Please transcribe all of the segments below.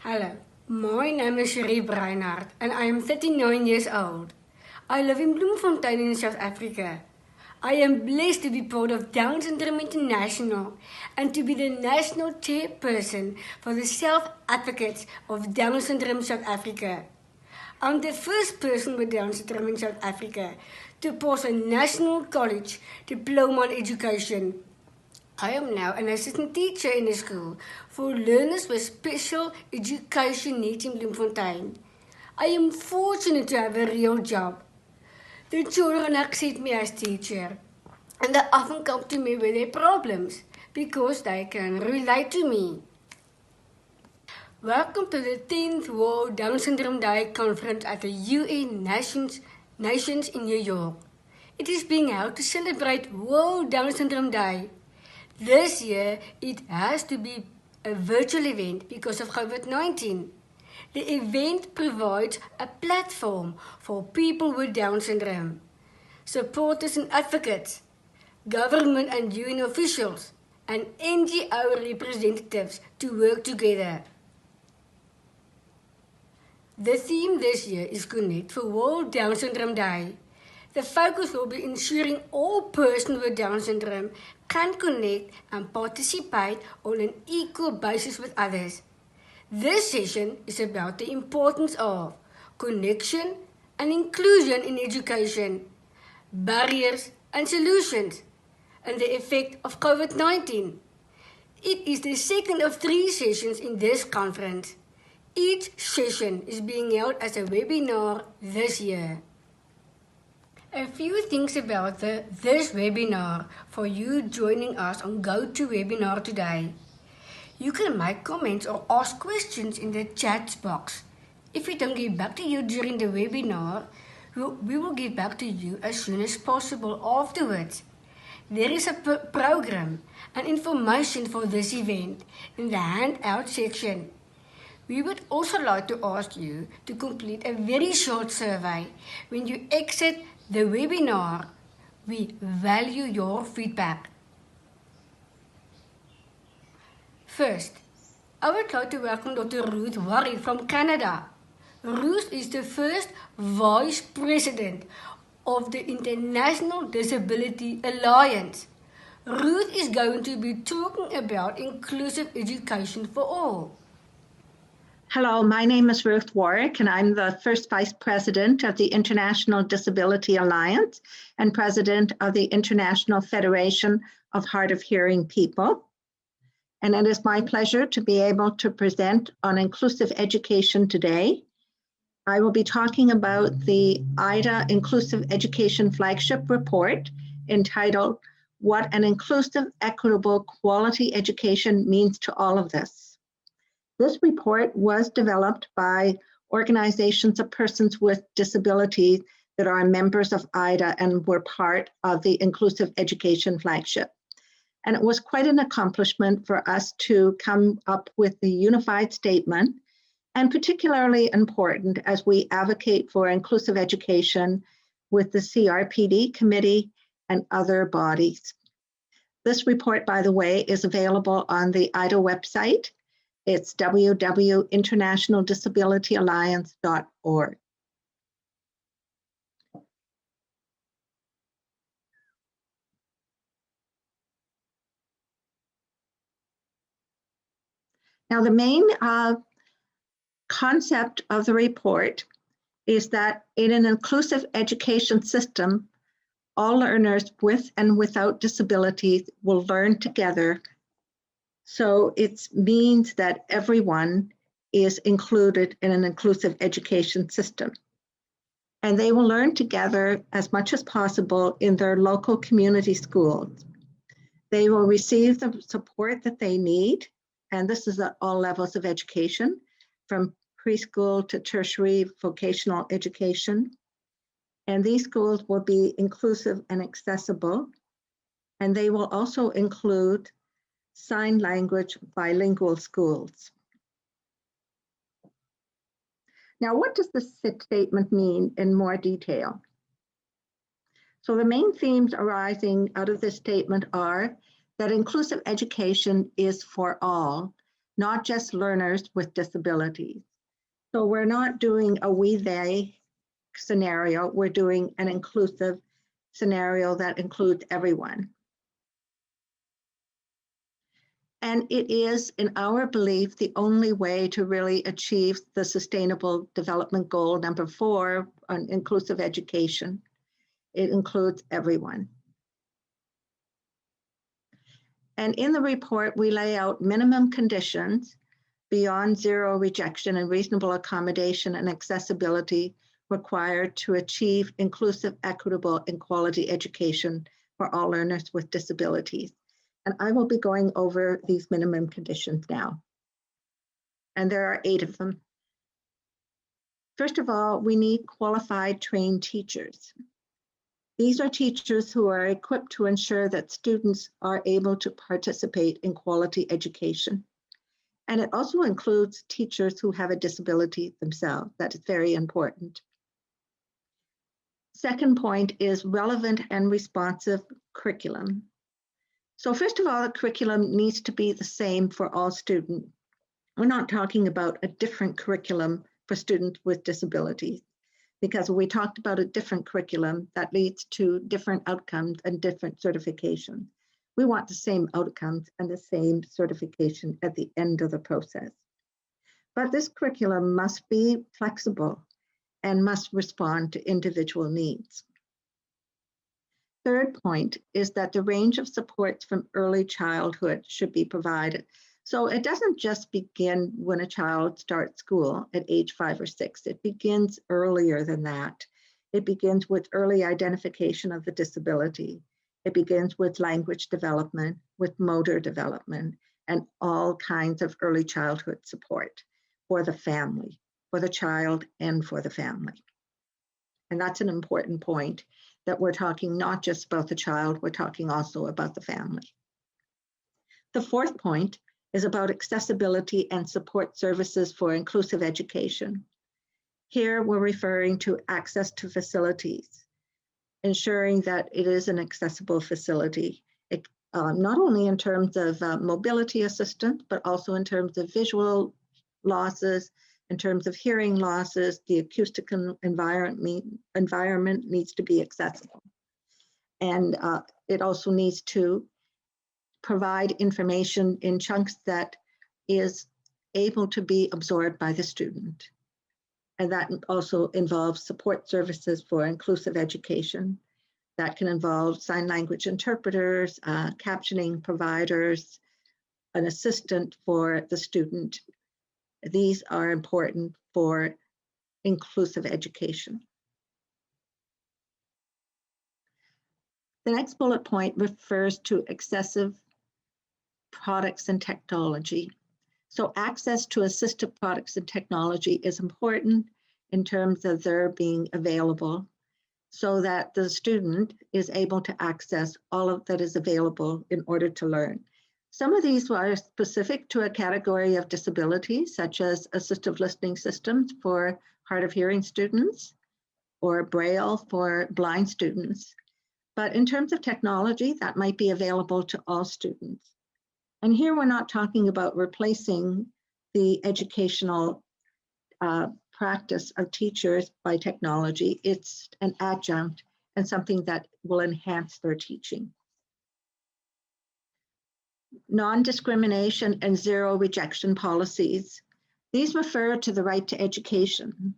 Hello, my name is Sheree Reinhardt and I am 39 years old. I live in Bloemfontein in South Africa. I am blessed to be part of Down Syndrome International and to be the national chairperson for the self-advocates of Down Syndrome South Africa. I'm the first person with Down syndrome in South Africa to pass a national college diploma in education. I am now an assistant teacher in a school for learners with special education needs in Bloemfontein. I am fortunate to have a real job. The children accept me as teacher and they often come to me with their problems because they can relate to me. Welcome to the 10th World Down Syndrome Day Conference at the UN Nations in New York. It is being held to celebrate World Down Syndrome Day. This year, it has to be a virtual event because of COVID-19. The event provides a platform for people with Down syndrome, supporters and advocates, government and UN officials, and NGO representatives to work together. The theme this year is Connect for World Down Syndrome Day. The focus will be ensuring all persons with Down syndrome can connect and participate on an equal basis with others. This session is about the importance of connection and inclusion in education, barriers and solutions, and the effect of COVID-19. It is the second of 3 sessions in this conference. Each session is being held as a webinar this year. A few things about this webinar for you joining us on GoToWebinar today. You can make comments or ask questions in the chat box. If we don't get back to you during the webinar, we will get back to you as soon as possible afterwards. There is a program and information for this event in the handout section. We would also like to ask you to complete a very short survey when you exit the webinar. We value your feedback. First, I would like to welcome Dr. Ruth Warwick from Canada. Ruth is the first Vice President of the International Disability Alliance. Ruth is going to be talking about inclusive education for all. Hello, my name is Ruth Warwick, and I'm the first Vice President of the International Disability Alliance and President of the International Federation of Hard of Hearing People. And it is my pleasure to be able to present on inclusive education today. I will be talking about the IDA Inclusive Education Flagship Report entitled, What an Inclusive, Equitable, Quality Education Means to All of Us. This report was developed by organizations of persons with disabilities that are members of IDA and were part of the Inclusive Education Flagship. And it was quite an accomplishment for us to come up with the unified statement, and particularly important as we advocate for inclusive education with the CRPD committee and other bodies. This report, by the way, is available on the IDA website. It's www.internationaldisabilityalliance.org. Now, the main concept of the report is that in an inclusive education system, all learners with and without disabilities will learn together. So it means that everyone is included in an inclusive education system. And they will learn together as much as possible in their local community schools. They will receive the support that they need, and this is at all levels of education, from preschool to tertiary vocational education. And these schools will be inclusive and accessible, and they will also include sign language bilingual schools. Now, what does this statement mean in more detail? So the main themes arising out of this statement are that inclusive education is for all, not just learners with disabilities. So we're not doing a we-they scenario, we're doing an inclusive scenario that includes everyone. And it is, in our belief, the only way to really achieve the Sustainable Development Goal number 4 on inclusive education. It includes everyone. And in the report, we lay out minimum conditions beyond zero rejection and reasonable accommodation and accessibility required to achieve inclusive, equitable, and quality education for all learners with disabilities. And I will be going over these minimum conditions now. And there are 8 of them. First of all, we need qualified, trained teachers. These are teachers who are equipped to ensure that students are able to participate in quality education. And it also includes teachers who have a disability themselves. That is very important. Second point is relevant and responsive curriculum. So first of all, the curriculum needs to be the same for all students. We're not talking about a different curriculum for students with disabilities, because we talked about a different curriculum that leads to different outcomes and different certifications. We want the same outcomes and the same certification at the end of the process. But this curriculum must be flexible and must respond to individual needs. Third point is that the range of supports from early childhood should be provided. So it doesn't just begin when a child starts school at age 5 or 6. It begins earlier than that. It begins with early identification of the disability. It begins with language development, with motor development, and all kinds of early childhood support for the family, for the child and for the family. And that's an important point, that we're talking not just about the child, we're talking also about the family. The fourth point is about accessibility and support services for inclusive education. Here we're referring to access to facilities, ensuring that it is an accessible facility, not only in terms of mobility assistance, but also in terms of visual losses, in terms of hearing losses. The acoustical environment needs to be accessible. And it also needs to provide information in chunks that is able to be absorbed by the student. And that also involves support services for inclusive education. That can involve sign language interpreters, captioning providers, an assistant for the student. These are important for inclusive education. The next bullet point refers to accessible products and technology. So access to assistive products and technology is important in terms of their being available, so that the student is able to access all of that is available in order to learn. Some of these are specific to a category of disability, such as assistive listening systems for hard of hearing students, or Braille for blind students. But in terms of technology, that might be available to all students. And here we're not talking about replacing the educational practice of teachers by technology. It's an adjunct and something that will enhance their teaching. Non-discrimination and zero rejection policies. These refer to the right to education.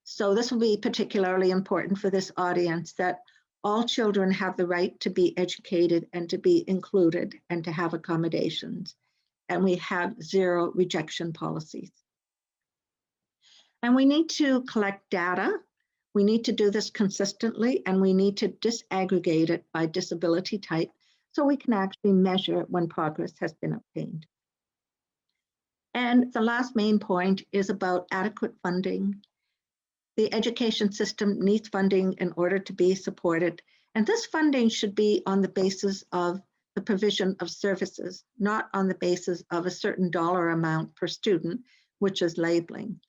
So this will be particularly important for this audience, that all children have the right to be educated and to be included and to have accommodations. And we have zero rejection policies. And we need to collect data. We need to do this consistently, and we need to disaggregate it by disability type so we can actually measure when progress has been obtained. And the last main point is about adequate funding. The education system needs funding in order to be supported. And this funding should be on the basis of the provision of services, not on the basis of a certain dollar amount per student, which is labeling.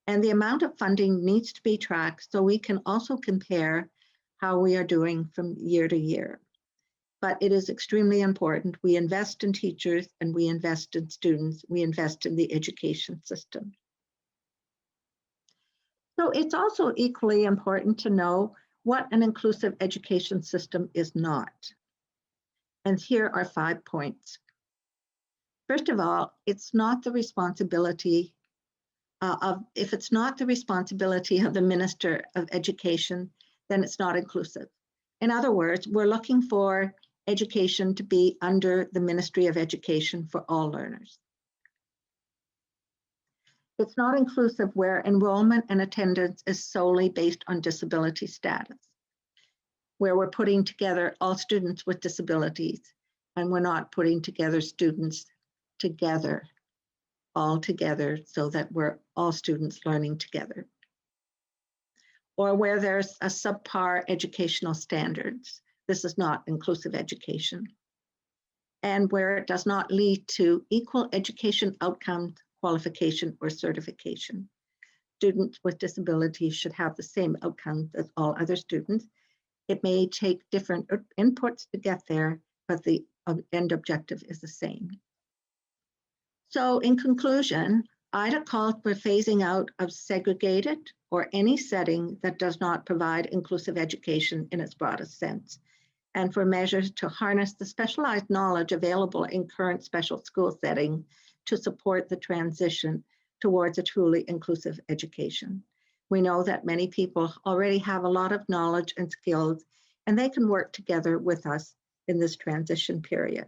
And the amount of funding needs to be tracked so we can also compare how we are doing from year to year. but it is extremely important. We invest in teachers and we invest in students. We invest in the education system. So it's also equally important to know what an inclusive education system is not. And here are 5 points. First of all, it's not the responsibility if it's not the responsibility of the Minister of Education, then it's not inclusive. In other words, we're looking for education to be under the Ministry of Education for all learners. It's not inclusive where enrollment and attendance is solely based on disability status, where we're putting together all students with disabilities and we're not putting together students together, all together, so that we're all students learning together. Or where there's a subpar educational standards. This is not inclusive education. And where it does not lead to equal education outcomes, qualification, or certification. Students with disabilities should have the same outcomes as all other students. It may take different inputs to get there, but the end objective is the same. So in conclusion, IDA calls for phasing out of segregated or any setting that does not provide inclusive education in its broadest sense, and for measures to harness the specialized knowledge available in current special school settings to support the transition towards a truly inclusive education. We know that many people already have a lot of knowledge and skills, and they can work together with us in this transition period.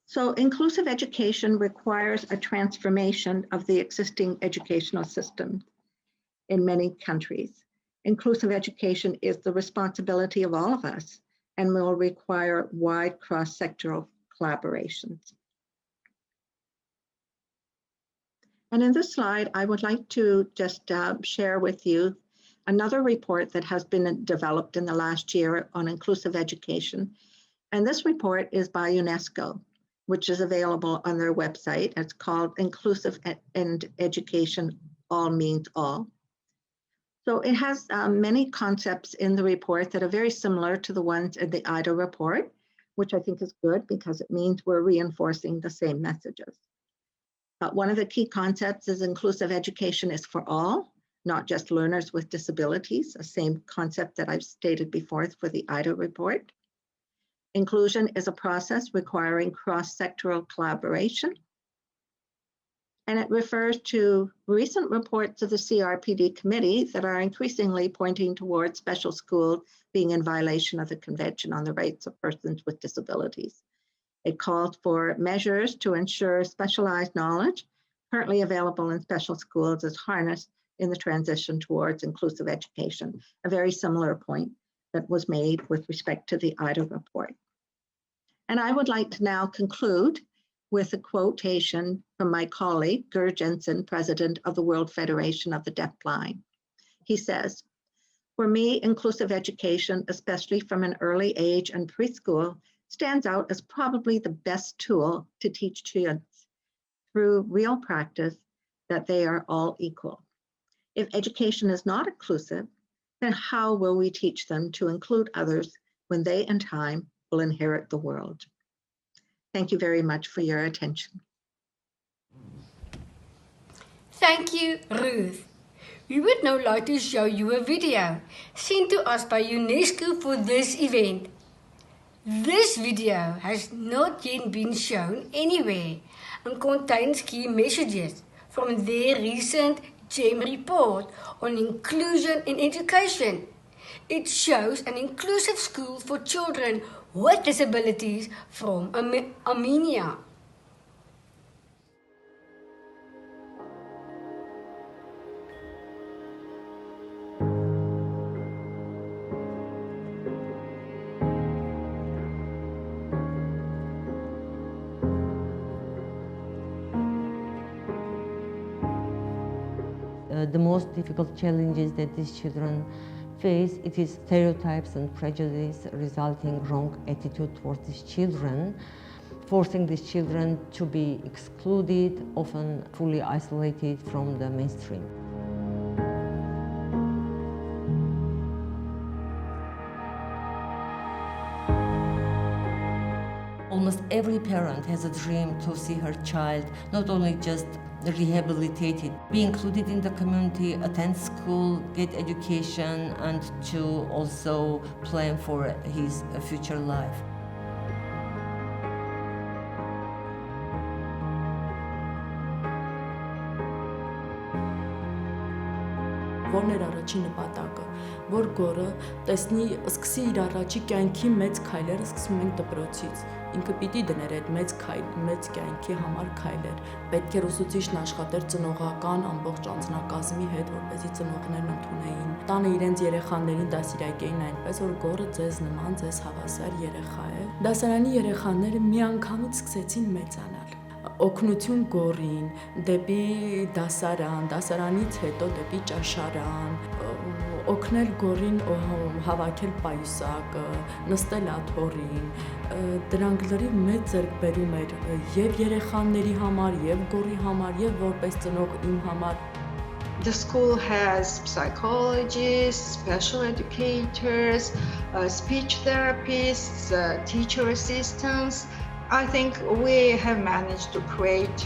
So inclusive education requires a transformation of the existing educational system in many countries. Inclusive education is the responsibility of all of us and will require wide cross-sectoral collaborations. And in this slide, I would like to just share with you another report that has been developed in the last year on inclusive education. And this report is by Unesco, which is available on their website. It's called Inclusive and Education, All Means All. So it has many concepts in the report that are very similar to the ones in the IDA report, which I think is good because it means we're reinforcing the same messages. One of the key concepts is inclusive education is for all, not just learners with disabilities, the same concept that I've stated before for the IDA report. Inclusion is a process requiring cross-sectoral collaboration. And it refers to recent reports of the CRPD committee that are increasingly pointing towards special schools being in violation of the Convention on the Rights of Persons with Disabilities. It calls for measures to ensure specialized knowledge currently available in special schools is harnessed in the transition towards inclusive education, a very similar point that was made with respect to the IDA report. And I would like to now conclude with a quotation from my colleague, Gur Jensen, president of the World Federation of the Deafblind. He says, "For me, inclusive education, especially from an early age and preschool, stands out as probably the best tool to teach students through real practice that they are all equal. If education is not inclusive, then how will we teach them to include others when they in time will inherit the world?" Thank you very much for your attention. Thank you, Ruth. We would now like to show you a video sent to us by UNESCO for this event. This video has not yet been shown anywhere and contains key messages from their recent GEM report on inclusion in education. It shows an inclusive school for children with disabilities from Armenia. The most difficult challenges that these children face, it is stereotypes and prejudice resulting wrong attitude towards these children, forcing these children to be excluded, often fully isolated from the mainstream. every parent has a dream to see her child not only just rehabilitated, be included in the community, attend school, get education, and to also plan for his future life. Որն էր առաջին նպատակը, որ գորը տեսնի, սկսի իր առաջի կյանքի մեծ քայլերը սկսում ենք դպրոցից։ Ինքը պիտի դներ այդ մեծ կյանքի համար քայլեր։ Պետք էր ուսուցիչն աշխատեր ծնողական ամբողջ անձնակազմի հետ, որպեսզի ծնողներն ընդունեին։ Տանը իրենց երեխաներին դասիրակեին այնպես, որ գորը ձեզ նման, ձեզ հավասար երեխա է։ Դասարանի երեխաները միանգամից սկսեցին մեծանալ։ Օգնություն գորին, դեպի դասարան, դասարանից հետո դեպի ճաշարան, օգնել գորին հավաքել պայուսակը, նստել աթոռին, դրանք լրիվ մեծ ձեռքբերում էր եւ երեխաների համար, եւ գորի համար, եւ որպես ծնող իմ համար։ The school has psychologists, special educators, speech therapists, teacher assistants. I think we have managed to create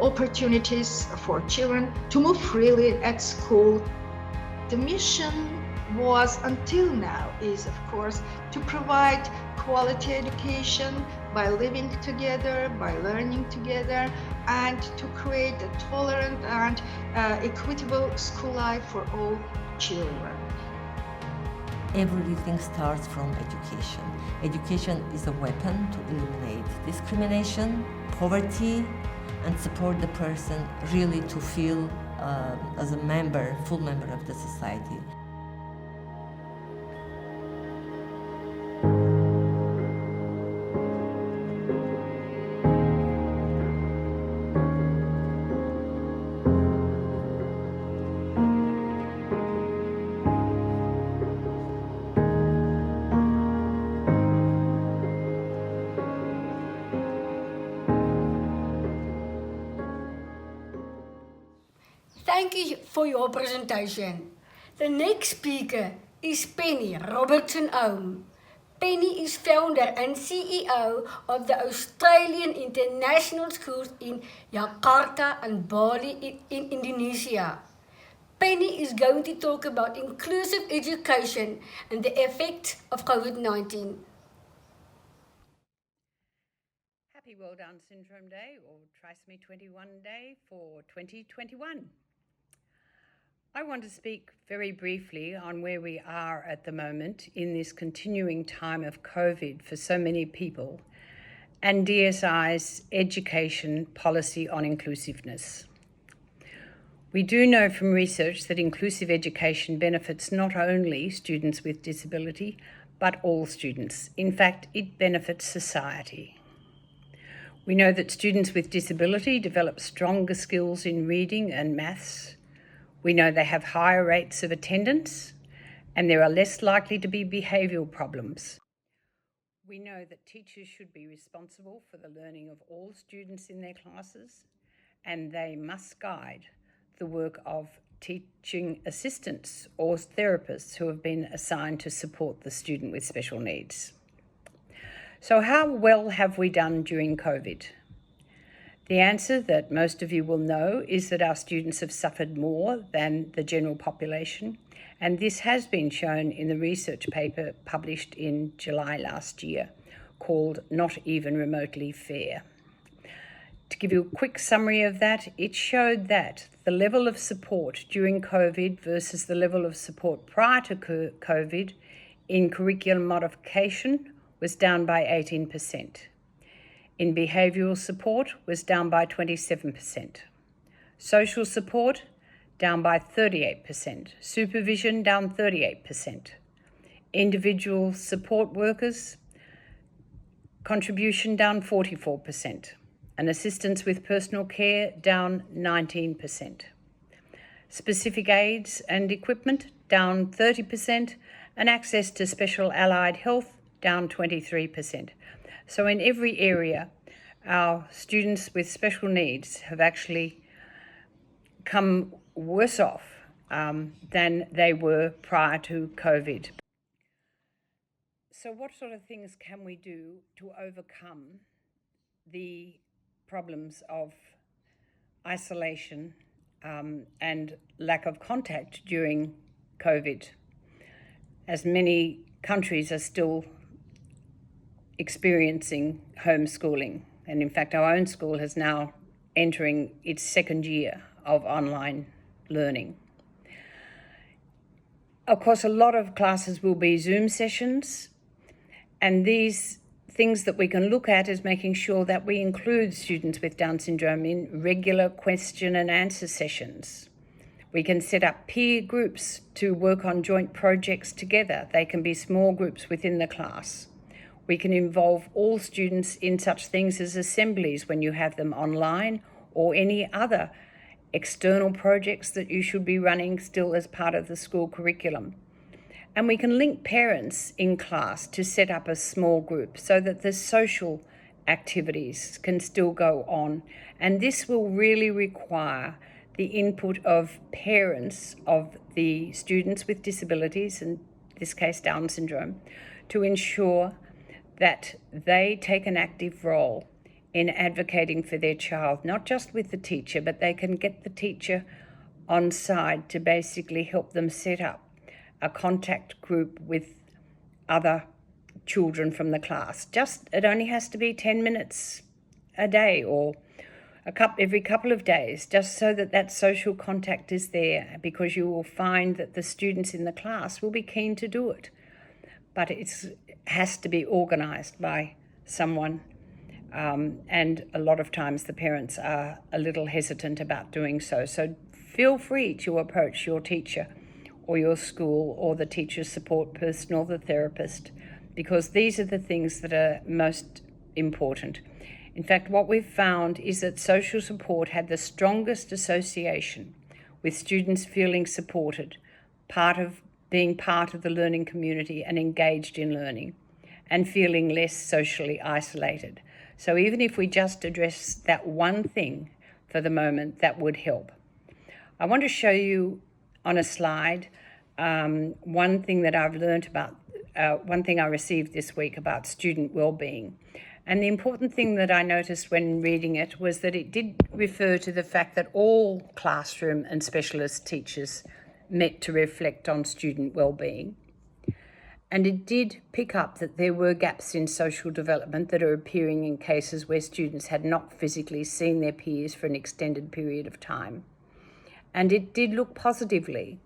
opportunities for children to move freely at school. The mission was until now is, of course, to provide quality education by living together, by learning together, and to create a tolerant and equitable school life for all children. Everything starts from education. Education is a weapon to eliminate discrimination, poverty, and support the person really to feel as a member, full member of the society. Thank you for your presentation. The next speaker is Penny Robertson-Ohm. Penny is founder and CEO of the Australian International Schools in Jakarta and Bali in Indonesia. Penny is going to talk about inclusive education and the effects of COVID-19. Happy World Down Syndrome Day, or Trisomy 21 Day for 2021. I want to speak very briefly on where we are at the moment in this continuing time of COVID for so many people and DSI's education policy on inclusiveness. We do know from research that inclusive education benefits not only students with disability, but all students. In fact, it benefits society. We know that students with disability develop stronger skills in reading and maths. We know they have higher rates of attendance, and there are less likely to be behavioural problems. We know that teachers should be responsible for the learning of all students in their classes, and they must guide the work of teaching assistants or therapists who have been assigned to support the student with special needs. So how well have we done during COVID? The answer that most of you will know is that our students have suffered more than the general population, and this has been shown in the research paper published in July last year called Not Even Remotely Fair. To give you a quick summary of that, it showed that the level of support during COVID versus the level of support prior to COVID in curriculum modification was down by 18%. In behavioural support was down by 27%. Social support down by 38%. Supervision down 38%. Individual support workers contribution down 44%. And assistance with personal care down 19%. Specific aids and equipment down 30%, and access to special allied health down 23%. So in every area, our students with special needs have actually come worse off than they were prior to COVID. So what sort of things can we do to overcome the problems of isolation and lack of contact during COVID, as many countries are still experiencing homeschooling? And in fact, our own school is now entering its second year of online learning. Of course, a lot of classes will be Zoom sessions, and these things that we can look at is making sure that we include students with Down syndrome in regular question and answer sessions. We can set up peer groups to work on joint projects together. They can be small groups within the class. We can involve all students in such things as assemblies when you have them online, or any other external projects that you should be running still as part of the school curriculum. And we can link parents in class to set up a small group so that the social activities can still go on. And this will really require the input of parents of the students with disabilities, in this case Down syndrome, to ensure that they take an active role in advocating for their child, not just with the teacher, but they can get the teacher on side to basically help them set up a contact group with other children from the class. It only has to be 10 minutes a day or every couple of days, just so that that social contact is there, because you will find that the students in the class will be keen to do it. But it has to be organised by someone, and a lot of times the parents are a little hesitant about doing so. So feel free to approach your teacher or your school or the teacher support person or the therapist, because these are the things that are most important. In fact, what we've found is that social support had the strongest association with students feeling supported, being part of the learning community and engaged in learning, and feeling less socially isolated. So even if we just address that one thing for the moment, that would help. I want to show you on a slide one thing that I've learned about, one thing I received this week about student well-being. And the important thing that I noticed when reading it was that it did refer to the fact that all classroom and specialist teachers met to reflect on student well-being. And it did pick up that there were gaps in social development that are appearing in cases where students had not physically seen their peers for an extended period of time. And it did look positively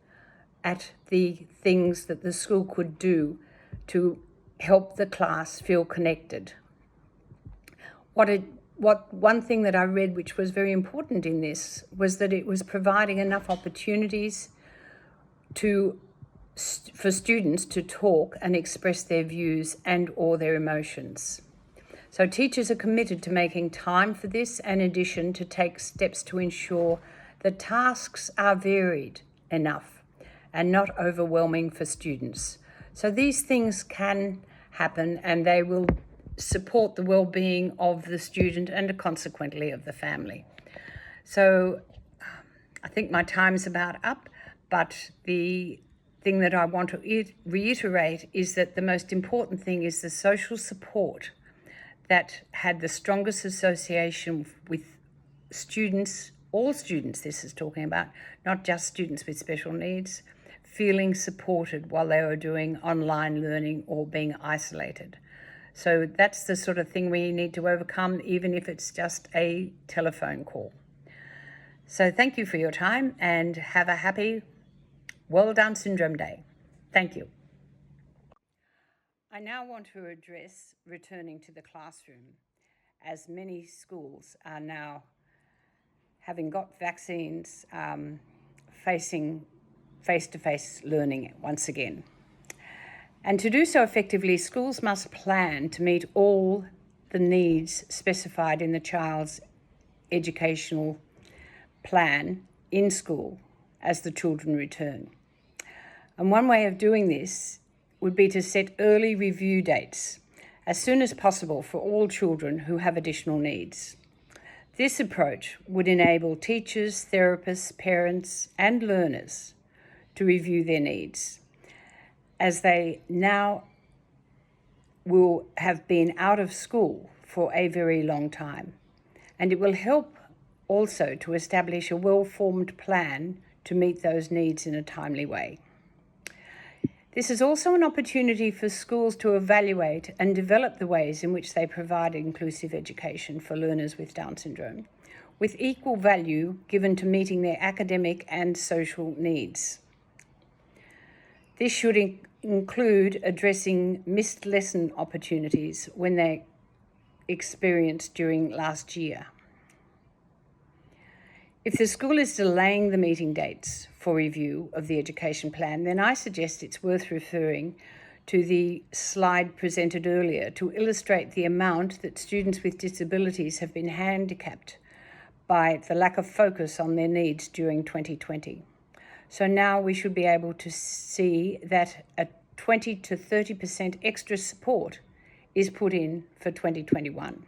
at the things that the school could do to help the class feel connected. One thing that I read which was very important in this was that it was providing enough opportunities for students to talk and express their views and or their emotions. So teachers are committed to making time for this, and in addition to take steps to ensure the tasks are varied enough and not overwhelming for students. So these things can happen, and they will support the well-being of the student and consequently of the family. So I think my time's about up, but the thing that I want to reiterate is that the most important thing is the social support that had the strongest association with students, all students this is talking about, not just students with special needs, feeling supported while they were doing online learning or being isolated. So that's the sort of thing we need to overcome, even if it's just a telephone call. So thank you for your time, and have a happy World Down Syndrome Day. Thank you. I now want to address returning to the classroom, as many schools are now, having got vaccines, facing face-to-face learning once again. And to do so effectively, schools must plan to meet all the needs specified in the child's educational plan in school as the children return. And one way of doing this would be to set early review dates as soon as possible for all children who have additional needs. This approach would enable teachers, therapists, parents, and learners to review their needs, as they now will have been out of school for a very long time, and it will help also to establish a well-formed plan to meet those needs in a timely way. This is also an opportunity for schools to evaluate and develop the ways in which they provide inclusive education for learners with Down syndrome, with equal value given to meeting their academic and social needs. This should include addressing missed lesson opportunities when they experienced during last year. If the school is delaying the meeting dates for review of the education plan, then I suggest it's worth referring to the slide presented earlier to illustrate the amount that students with disabilities have been handicapped by the lack of focus on their needs during 2020. So now we should be able to see that a 20 to 30% extra support is put in for 2021.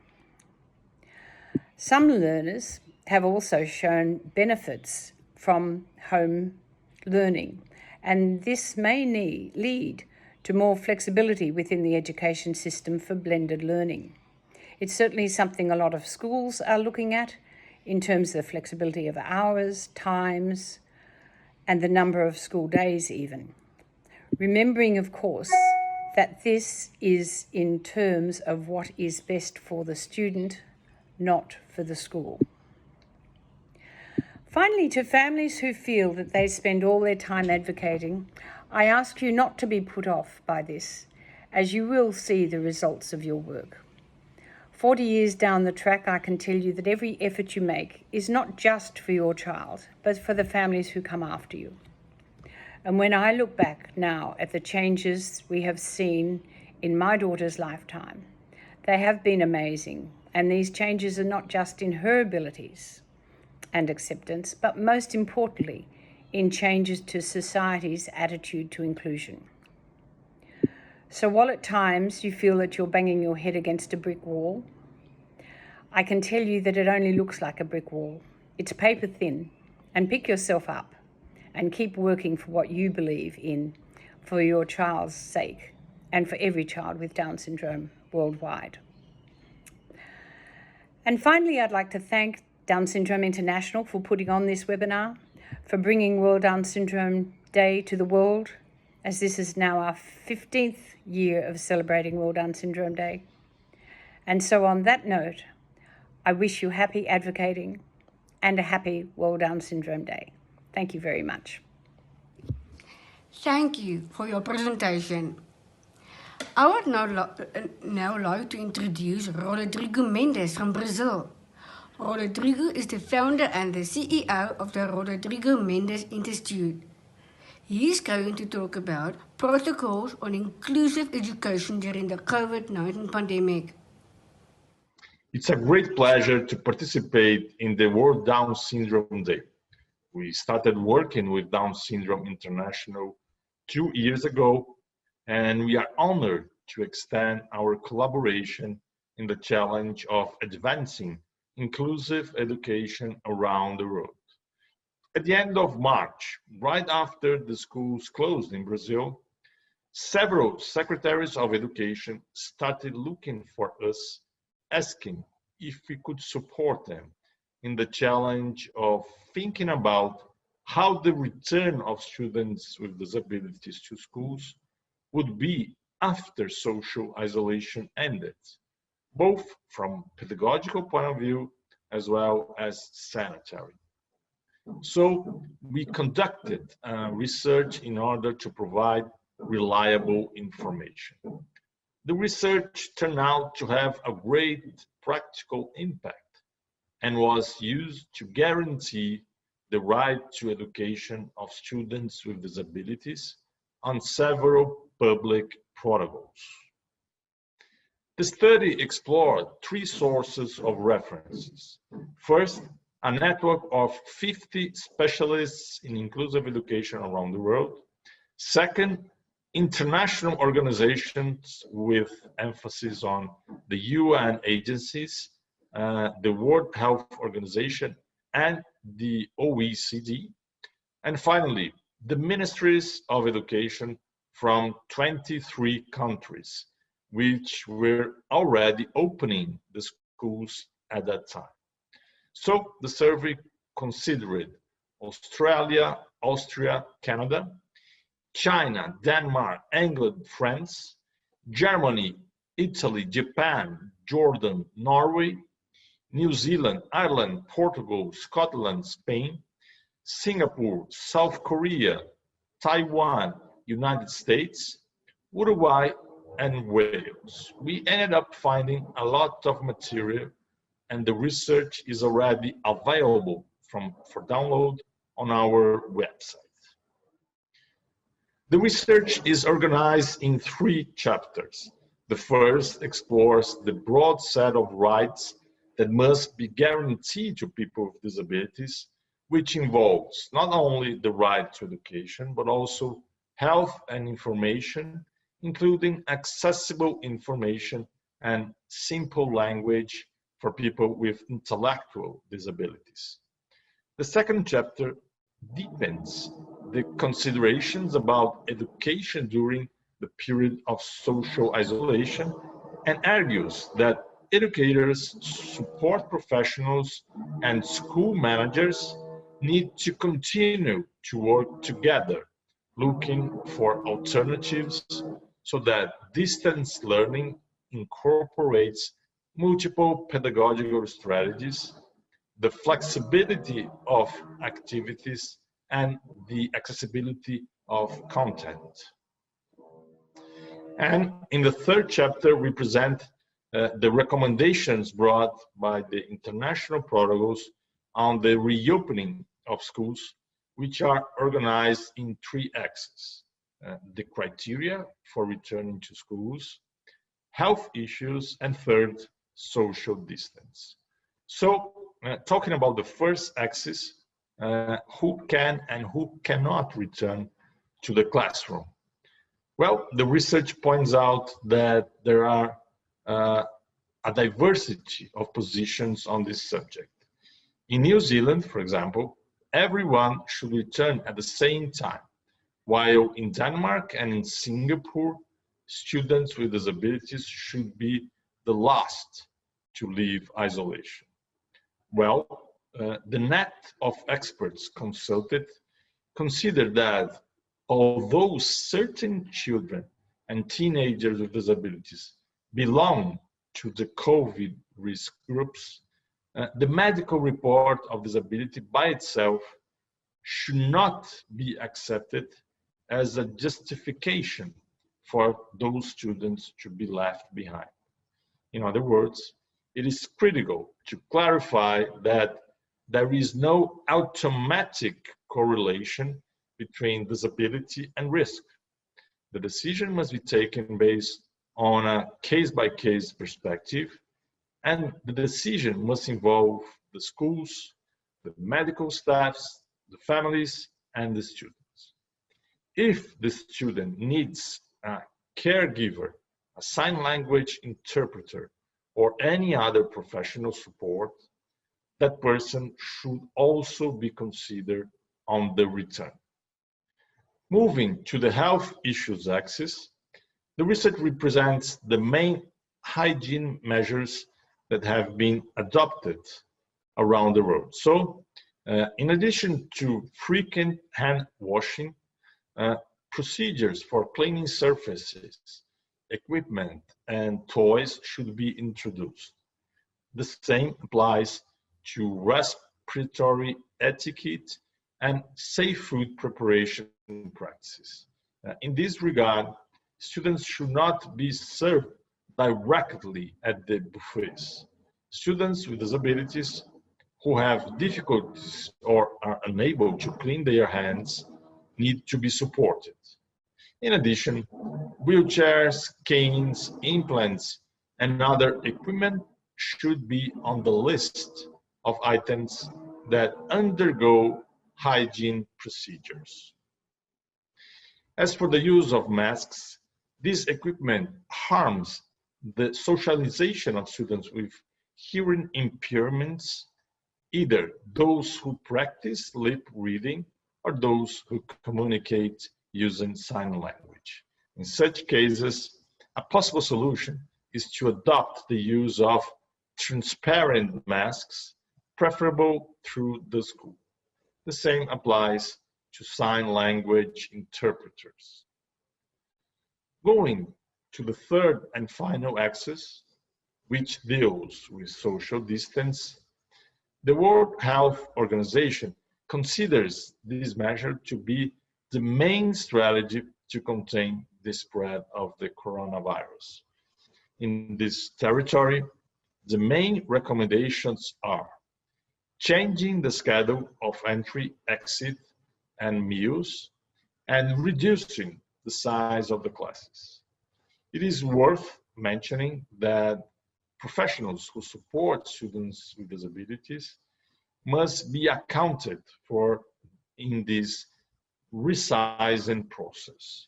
Some learners have also shown benefits from home learning, and this may lead to more flexibility within the education system for blended learning. It's certainly something a lot of schools are looking at in terms of the flexibility of hours, times, and the number of school days even. Remembering, of course, that this is in terms of what is best for the student, not for the school. Finally, to families who feel that they spend all their time advocating, I ask you not to be put off by this, as you will see the results of your work. 40 years down the track, I can tell you that every effort you make is not just for your child, but for the families who come after you. And when I look back now at the changes we have seen in my daughter's lifetime, they have been amazing. And these changes are not just in her abilities and acceptance, but most importantly, in changes to society's attitude to inclusion. So while at times you feel that you're banging your head against a brick wall, I can tell you that it only looks like a brick wall. It's paper thin, and pick yourself up and keep working for what you believe in for your child's sake and for every child with Down syndrome worldwide. And finally, I'd like to thank Down Syndrome International for putting on this webinar, for bringing World Down Syndrome Day to the world, as this is now our 15th year of celebrating World Down Syndrome Day. And so on that note, I wish you happy advocating and a happy World Down Syndrome Day. Thank you very much. Thank you for your presentation. I would now like to introduce Rodrigo Mendes from Brazil. Rodrigo is the founder and the CEO of the Rodrigo Mendes Institute. He is going to talk about protocols on inclusive education during the COVID-19 pandemic. It's a great pleasure to participate in the World Down Syndrome Day. We started working with Down Syndrome International 2 years ago, and we are honored to extend our collaboration in the challenge of advancing inclusive education around the world. At the end of March, right after the schools closed in Brazil, several secretaries of education started looking for us, asking if we could support them in the challenge of thinking about how the return of students with disabilities to schools would be after social isolation ended, both from pedagogical point of view as well as sanitary. So we conducted research in order to provide reliable information. The research turned out to have a great practical impact and was used to guarantee the right to education of students with disabilities on several public protocols. The study explored 3 sources of references. First, a network of 50 specialists in inclusive education around the world. Second, international organizations with emphasis on the UN agencies, the World Health Organization, and the OECD. And finally, the ministries of education from 23 countries, which were already opening the schools at that time. So the survey considered Australia, Austria, Canada, China, Denmark, England, France, Germany, Italy, Japan, Jordan, Norway, New Zealand, Ireland, Portugal, Scotland, Spain, Singapore, South Korea, Taiwan, United States, Uruguay, and Wales. We ended up finding a lot of material, and the research is already available for download on our website. The research is organized in 3 chapters. The first explores the broad set of rights that must be guaranteed to people with disabilities, which involves not only the right to education, but also health and information, including accessible information and simple language for people with intellectual disabilities. The second chapter deepens the considerations about education during the period of social isolation and argues that educators, support professionals, and school managers need to continue to work together, looking for alternatives so that distance learning incorporates multiple pedagogical strategies, the flexibility of activities, and the accessibility of content. And in the third chapter, we present the recommendations brought by the international protocols on the reopening of schools, which are organized in 3 axes: the criteria for returning to schools, health issues, and third, social distance. So, talking about the first axis, who can and who cannot return to the classroom? Well, the research points out that there are a diversity of positions on this subject. In New Zealand, for example, everyone should return at the same time, while in Denmark and in Singapore, students with disabilities should be the last to leave isolation. Well, the net of experts consulted considered that although certain children and teenagers with disabilities belong to the COVID risk groups, the medical report of disability by itself should not be accepted as a justification for those students to be left behind. In other words, it is critical to clarify that there is no automatic correlation between disability and risk. The decision must be taken based on a case-by-case perspective, and the decision must involve the schools, the medical staffs, the families, and the students. If the student needs a caregiver, a sign language interpreter, or any other professional support, that person should also be considered on the return. Moving to the health issues axis, the research represents the main hygiene measures that have been adopted around the world. So, in addition to frequent hand washing, procedures for cleaning surfaces, equipment, and toys should be introduced. The same applies to respiratory etiquette and safe food preparation practices. In this regard, students should not be served directly at the buffets. Students with disabilities who have difficulties or are unable to clean their hands need to be supported. In addition, wheelchairs, canes, implants, and other equipment should be on the list of items that undergo hygiene procedures. As for the use of masks, this equipment harms the socialization of students with hearing impairments, either those who practice lip reading or those who communicate using sign language. In such cases, A possible solution is to adopt the use of transparent masks, preferable through the school. The same applies to sign language interpreters. Going to the third and final axis, which deals with social distance, the World Health Organization considers this measure to be the main strategy to contain the spread of the coronavirus. In this territory, the main recommendations are changing the schedule of entry, exit, and meals, and reducing the size of the classes. It is worth mentioning that professionals who support students with disabilities must be accounted for in this resizing process.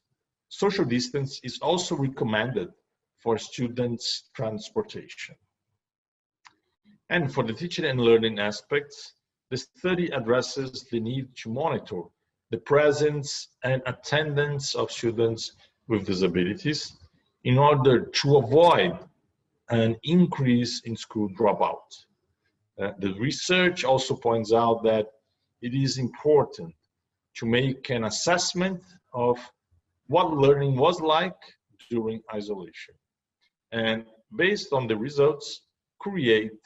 Social distance is also recommended for students' transportation. And for the teaching and learning aspects, the study addresses the need to monitor the presence and attendance of students with disabilities in order to avoid an increase in school dropout. The research also points out that it is important to make an assessment of what learning was like during isolation, and based on the results, create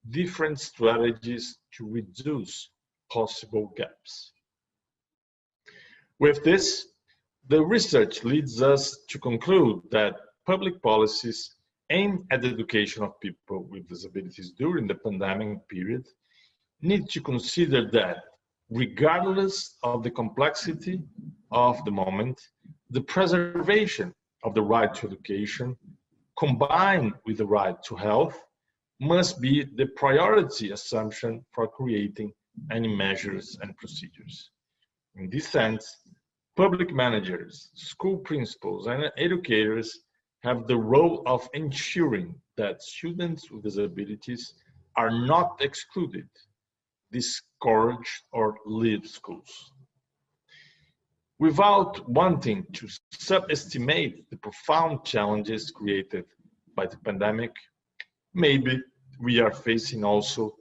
different strategies to reduce possible gaps. With this, the research leads us to conclude that public policies aimed at the education of people with disabilities during the pandemic period need to consider that, regardless of the complexity of the moment, the preservation of the right to education, combined with the right to health, must be the priority assumption for creating any measures and procedures. In this sense, public managers, school principals, and educators have the role of ensuring that students with disabilities are not excluded, discouraged, or leave schools. Without wanting to subestimate the profound challenges created by the pandemic, maybe we are facing also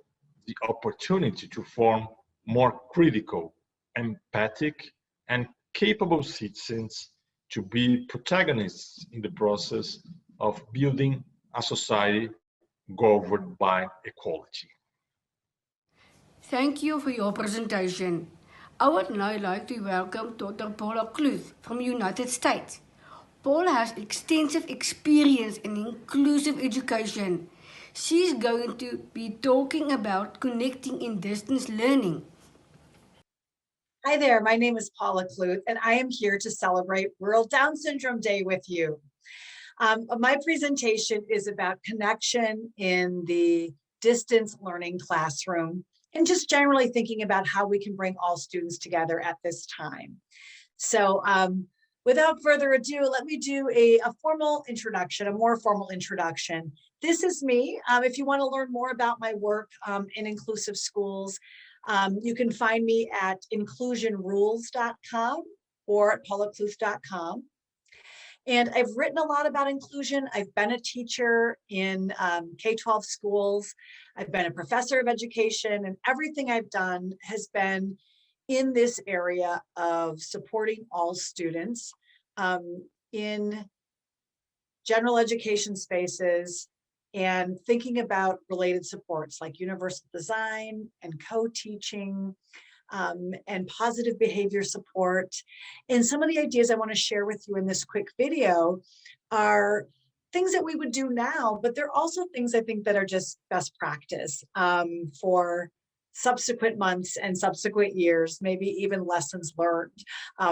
the opportunity to form more critical, empathic, and capable citizens to be protagonists in the process of building a society governed by equality. Thank you for your presentation. I would now like to welcome Dr. Paula Kluth from the United States. Paula has extensive experience in inclusive education. She's going to be talking about connecting in distance learning. Hi there, my name is Paula Kluth, and I am here to celebrate World Down Syndrome Day with you. My presentation is about connection in the distance learning classroom and just generally thinking about how we can bring all students together at this time. So without further ado, let me do a formal introduction, a more formal introduction. This is me. If you want to learn more about my work in inclusive schools, you can find me at inclusionrules.com or at paulakluth.com. And I've written a lot about inclusion. I've been a teacher in K-12 schools. I've been a professor of education, and everything I've done has been in this area of supporting all students in general education spaces and thinking about related supports like universal design and co-teaching and positive behavior support. And some of the ideas I want to share with you in this quick video are things that we would do now, but they're also things I think that are just best practice for subsequent months and subsequent years, maybe even lessons learned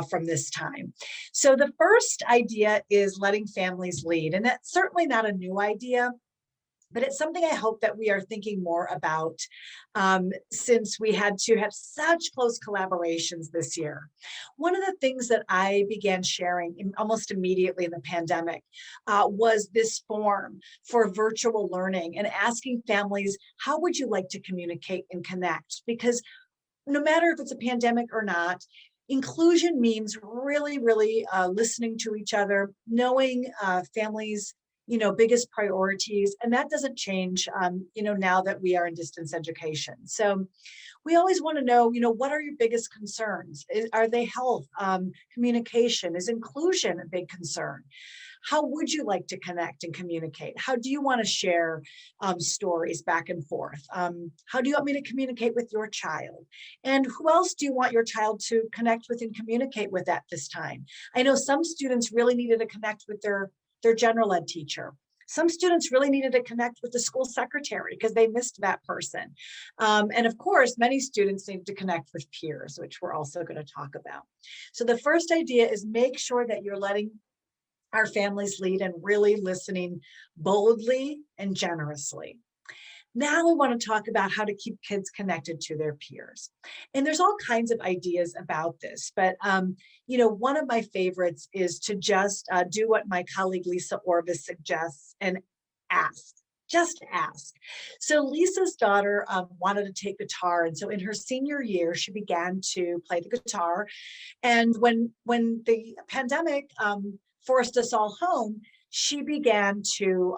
from this time. So the first idea is letting families lead, and that's certainly not a new idea, but it's something I hope that we are thinking more about since we had to have such close collaborations this year. One of the things that I began sharing almost immediately in the pandemic was this form for virtual learning and asking families, how would you like to communicate and connect? Because no matter if it's a pandemic or not, Inclusion means really listening to each other, knowing families' biggest priorities, and that doesn't change now that we are in distance education. So we always want to know what are your biggest concerns? Are they health, communication? Is inclusion a big concern? How would you like to connect and communicate? How do you want to share stories back and forth? How do you want me to communicate with your child? And who else do you want your child to connect with and communicate with at this time? I know some students really needed to connect with their general ed teacher. Some students really needed to connect with the school secretary because they missed that person. And of course, many students need to connect with peers, which we're also going to talk about. So the first idea is make sure that you're letting our families lead and really listening boldly and generously. Now we want to talk about how to keep kids connected to their peers. And there's all kinds of ideas about this, but one of my favorites is to just do what my colleague Lisa Orvis suggests and ask. Just ask. So Lisa's daughter wanted to take guitar, and so in her senior year, she began to play the guitar. And when the pandemic forced us all home, she began to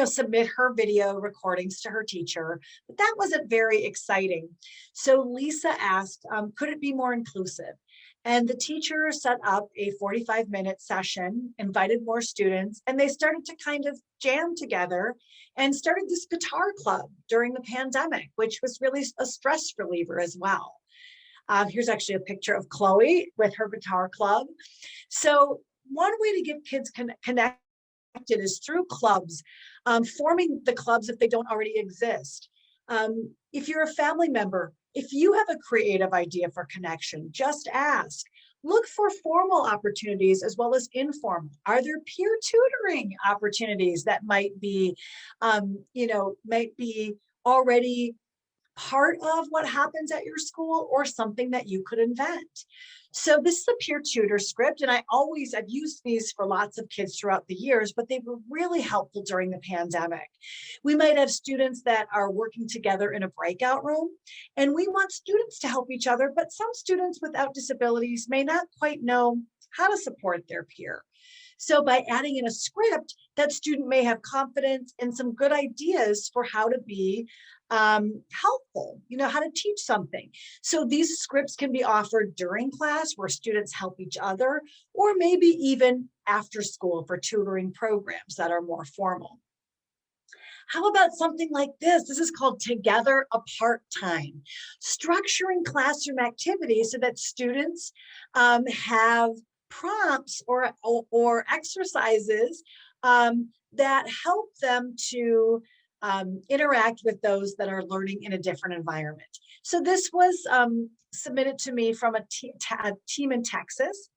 submit her video recordings to her teacher, but that wasn't very exciting. So Lisa asked, could it be more inclusive? And the teacher set up a 45-minute session, invited more students, and they started to kind of jam together and started this guitar club during the pandemic, which was really a stress reliever as well. Here's actually a picture of Chloe with her guitar club. So one way to get kids connected is through clubs, forming the clubs if they don't already exist. If you're a family member, if you have a creative idea for connection, just ask. Look for formal opportunities as well as informal. Are there peer tutoring opportunities that might be already part of what happens at your school or something that you could invent? So this is a peer tutor script, and I've used these for lots of kids throughout the years, but they were really helpful during the pandemic. We might have students that are working together in a breakout room, and we want students to help each other, but some students without disabilities may not quite know how to support their peer. So by adding in a script, that student may have confidence and some good ideas for how to be helpful, how to teach something. So these scripts can be offered during class where students help each other, or maybe even after school for tutoring programs that are more formal. How about something like this? This is called Together Apart Time. Structuring classroom activities so that students have prompts or exercises that help them to interact with those that are learning in a different environment. So this was submitted to me from a team in Texas.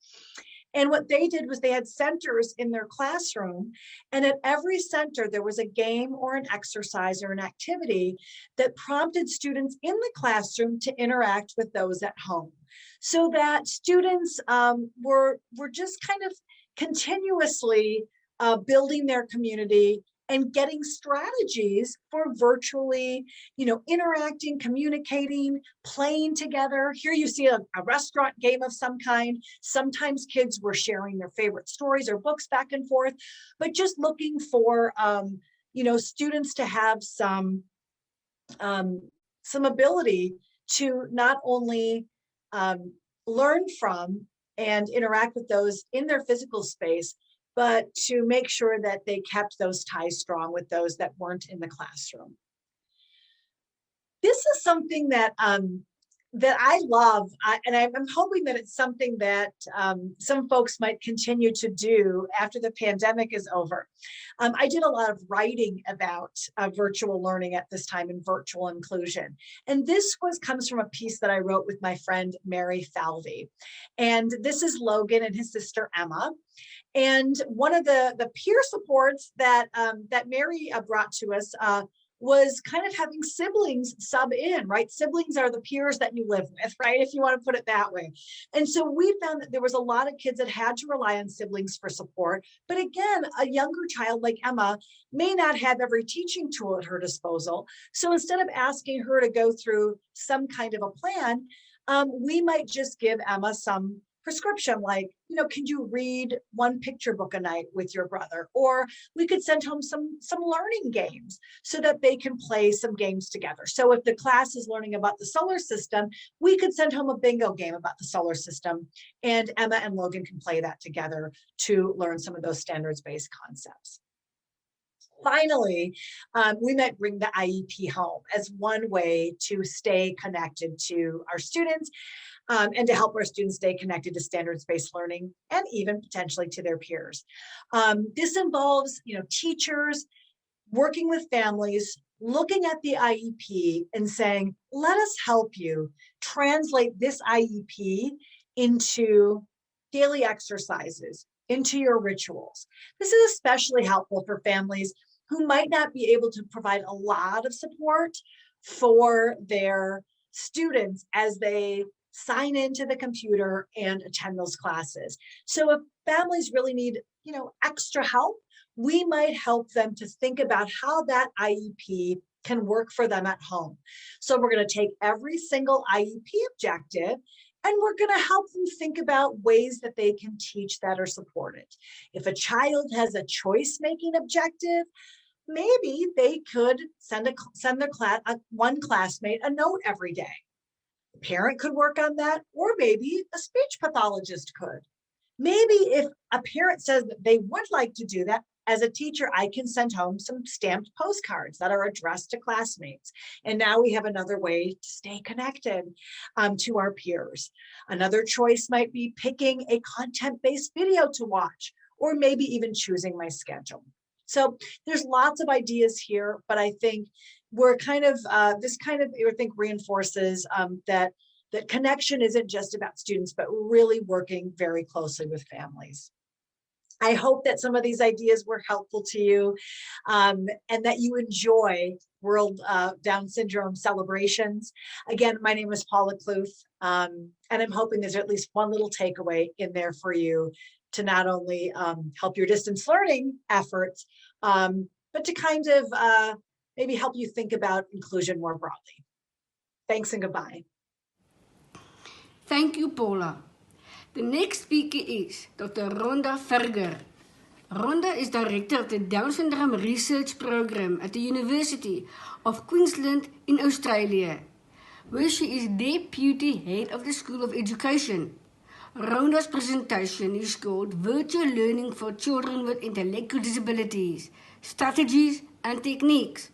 And what they did was they had centers in their classroom, and at every center there was a game or an exercise or an activity that prompted students in the classroom to interact with those at home, so that students were just kind of continuously building their community and getting strategies for virtually, interacting, communicating, playing together. Here you see a restaurant game of some kind. Sometimes kids were sharing their favorite stories or books back and forth, but just looking for, students to have some ability to not only learn from and interact with those in their physical space, but to make sure that they kept those ties strong with those that weren't in the classroom. This is something that that I love, and I'm hoping that it's something that some folks might continue to do after the pandemic is over. I did a lot of writing about virtual learning at this time and virtual inclusion. And this comes from a piece that I wrote with my friend Mary Falvey. And this is Logan and his sister Emma. And one of the peer supports that Mary brought to us was kind of having siblings sub in, right? Siblings are the peers that you live with, right? If you want to put it that way. And so we found that there was a lot of kids that had to rely on siblings for support. But again, a younger child like Emma may not have every teaching tool at her disposal. So instead of asking her to go through some kind of a plan, We might just give Emma some prescription, like, can you read one picture book a night with your brother? Or we could send home some learning games so that they can play some games together. So if the class is learning about the solar system, we could send home a bingo game about the solar system, and Emma and Logan can play that together to learn some of those standards-based concepts. Finally, we might bring the IEP home as one way to stay connected to our students and to help our students stay connected to standards-based learning and even potentially to their peers. This involves, teachers working with families, looking at the IEP and saying, let us help you translate this IEP into daily exercises, into your rituals. This is especially helpful for families who might not be able to provide a lot of support for their students as they sign into the computer and attend those classes. So if families really need, extra help, we might help them to think about how that IEP can work for them at home. So we're going to take every single IEP objective and we're going to help them think about ways that they can teach that or support it. If a child has a choice-making objective, maybe they could send one classmate a note every day. The parent could work on that, or maybe a speech pathologist could. Maybe if a parent says that they would like to do that, as a teacher, I can send home some stamped postcards that are addressed to classmates. And now we have another way to stay connected to our peers. Another choice might be picking a content-based video to watch, or maybe even choosing my schedule. So there's lots of ideas here, but I think we're this reinforces that connection isn't just about students, but really working very closely with families. I hope that some of these ideas were helpful to you and that you enjoy World Down Syndrome celebrations. Again, my name is Paula Kluth, and I'm hoping there's at least one little takeaway in there for you to not only help your distance learning efforts, but to kind of maybe help you think about inclusion more broadly. Thanks and goodbye. Thank you, Paula. The next speaker is Dr. Rhonda Verger. Rhonda is director of the Down Syndrome Research Program at the University of Queensland in Australia, where she is Deputy Head of the School of Education. Rhonda's presentation is called Virtual Learning for Children with Intellectual Disabilities, Strategies and Techniques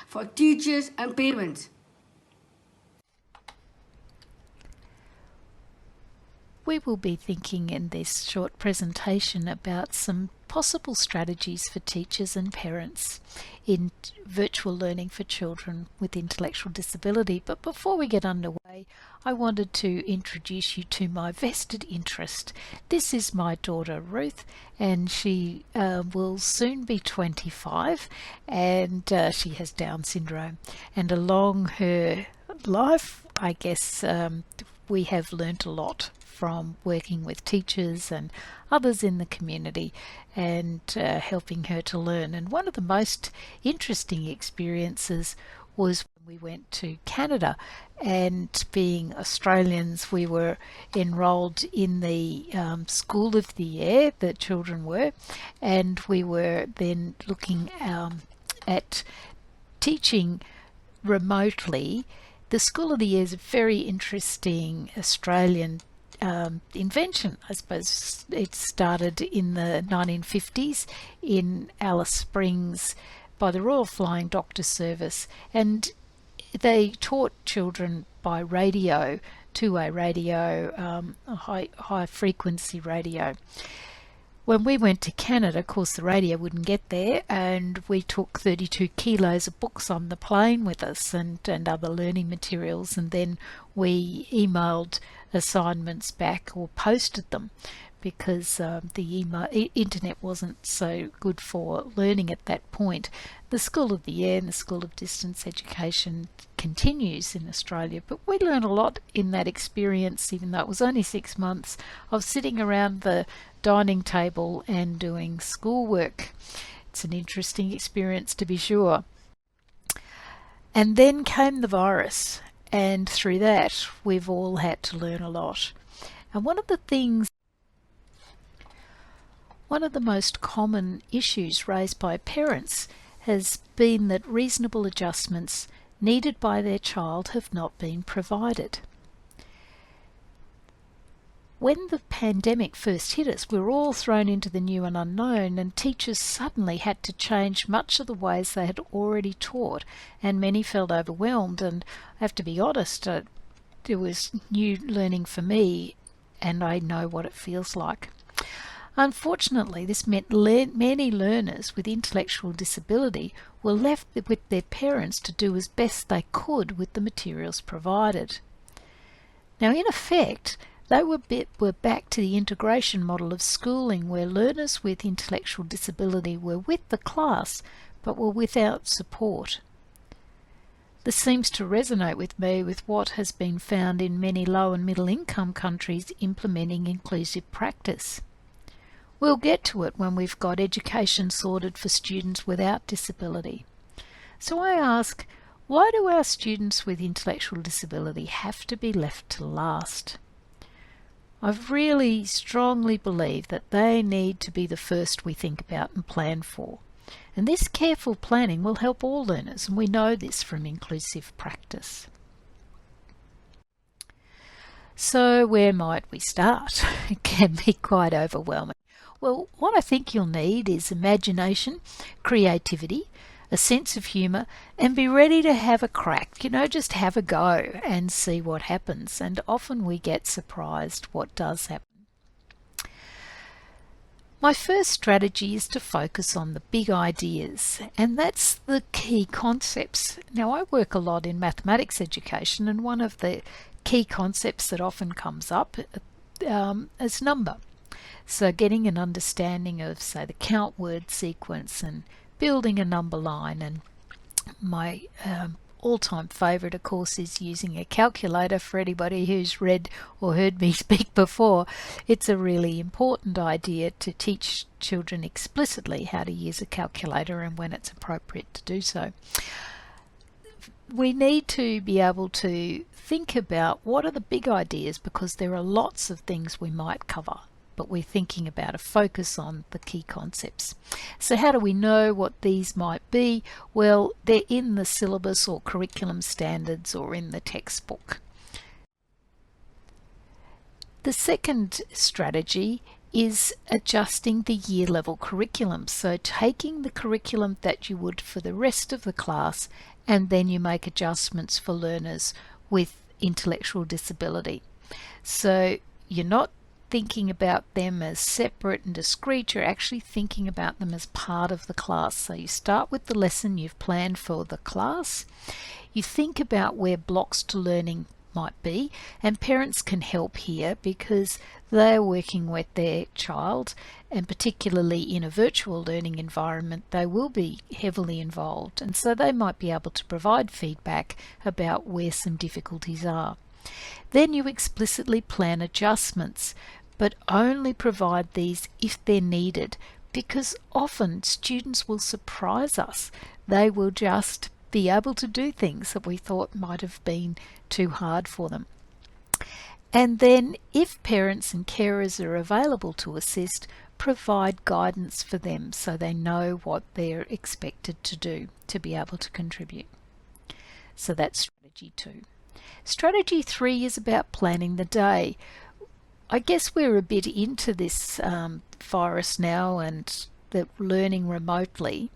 for Teachers and Parents. We will be thinking in this short presentation about some possible strategies for teachers and parents in virtual learning for children with intellectual disability. But before we get underway, I wanted to introduce you to my vested interest. This is my daughter Ruth, and she will soon be 25, and she has Down syndrome. And along her life, I guess we have learnt a lot from working with teachers and others in the community and helping her to learn. And one of the most interesting experiences was when we went to Canada, and being Australians, we were enrolled in the School of the Air, the children were, and we were then looking at teaching remotely. The School of the Air is a very interesting Australian invention. I suppose it started in the 1950s in Alice Springs by the Royal Flying Doctor Service, and they taught children by radio, two-way radio, high frequency radio. When we went to Canada, of course, the radio wouldn't get there, and we took 32 kilos of books on the plane with us and other learning materials, and then we emailed assignments back or posted them because the internet wasn't so good for learning at that point. The School of the Air and the School of Distance Education continues in Australia, but we learned a lot in that experience, even though it was only 6 months, of sitting around the dining table and doing schoolwork. It's an interesting experience, to be sure. And then came the virus, And through that, we've all had to learn a lot. And one of the most common issues raised by parents has been that reasonable adjustments needed by their child have not been provided. When the pandemic first hit us, we were all thrown into the new and unknown, and teachers suddenly had to change much of the ways they had already taught, and many felt overwhelmed. And I have to be honest, it was new learning for me, and I know what it feels like. Unfortunately, this meant many learners with intellectual disability were left with their parents to do as best they could with the materials provided. Now, in effect, they were back to the integration model of schooling, where learners with intellectual disability were with the class but were without support. This seems to resonate with me with what has been found in many low and middle income countries implementing inclusive practice. We'll get to it when we've got education sorted for students without disability. So I ask, why do our students with intellectual disability have to be left to last? I really strongly believe that they need to be the first we think about and plan for. And this careful planning will help all learners, and we know this from inclusive practice. So where might we start? It can be quite overwhelming. Well, what I think you'll need is imagination, creativity, a sense of humour, and be ready to have a crack. Just have a go and see what happens. And often we get surprised what does happen. My first strategy is to focus on the big ideas, and that's the key concepts. Now, I work a lot in mathematics education, and one of the key concepts that often comes up is number. So getting an understanding of, say, the count word sequence and building a number line. And my all-time favourite, of course, is using a calculator. For anybody who's read or heard me speak before, it's a really important idea to teach children explicitly how to use a calculator and when it's appropriate to do so. We need to be able to think about what are the big ideas, because there are lots of things we might cover, but we're thinking about a focus on the key concepts. So how do we know what these might be? Well, they're in the syllabus or curriculum standards or in the textbook. The second strategy is adjusting the year level curriculum. So taking the curriculum that you would for the rest of the class, and then you make adjustments for learners with intellectual disability. So you're not thinking about them as separate and discrete, you're actually thinking about them as part of the class. So you start with the lesson you've planned for the class, you think about where blocks to learning might be, and parents can help here because they're working with their child, and particularly in a virtual learning environment they will be heavily involved, and so they might be able to provide feedback about where some difficulties are. Then you explicitly plan adjustments, but only provide these if they're needed, because often students will surprise us. They will just be able to do things that we thought might have been too hard for them. And then if parents and carers are available to assist, provide guidance for them so they know what they're expected to do to be able to contribute. So that's strategy 2. Strategy 3 is about planning the day. I guess we're a bit into this virus now and the learning remotely,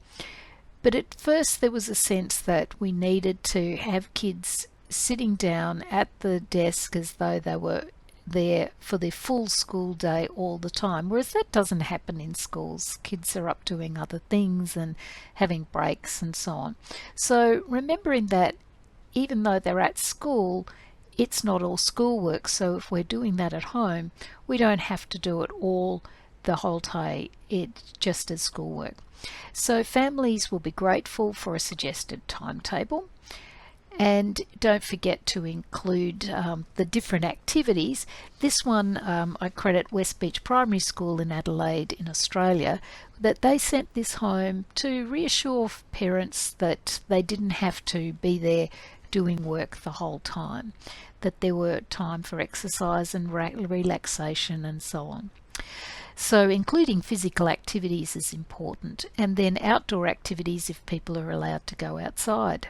but at first there was a sense that we needed to have kids sitting down at the desk as though they were there for their full school day all the time, whereas that doesn't happen in schools. Kids are up doing other things and having breaks and so on. So remembering that even though they're at school, it's not all schoolwork. So if we're doing that at home, we don't have to do it all the whole day, it's just as schoolwork. So families will be grateful for a suggested timetable. And don't forget to include the different activities. This one I credit West Beach Primary School in Adelaide in Australia, that they sent this home to reassure parents that they didn't have to be there doing work the whole time, that there were time for exercise and relaxation and so on. So including physical activities is important, and then outdoor activities if people are allowed to go outside.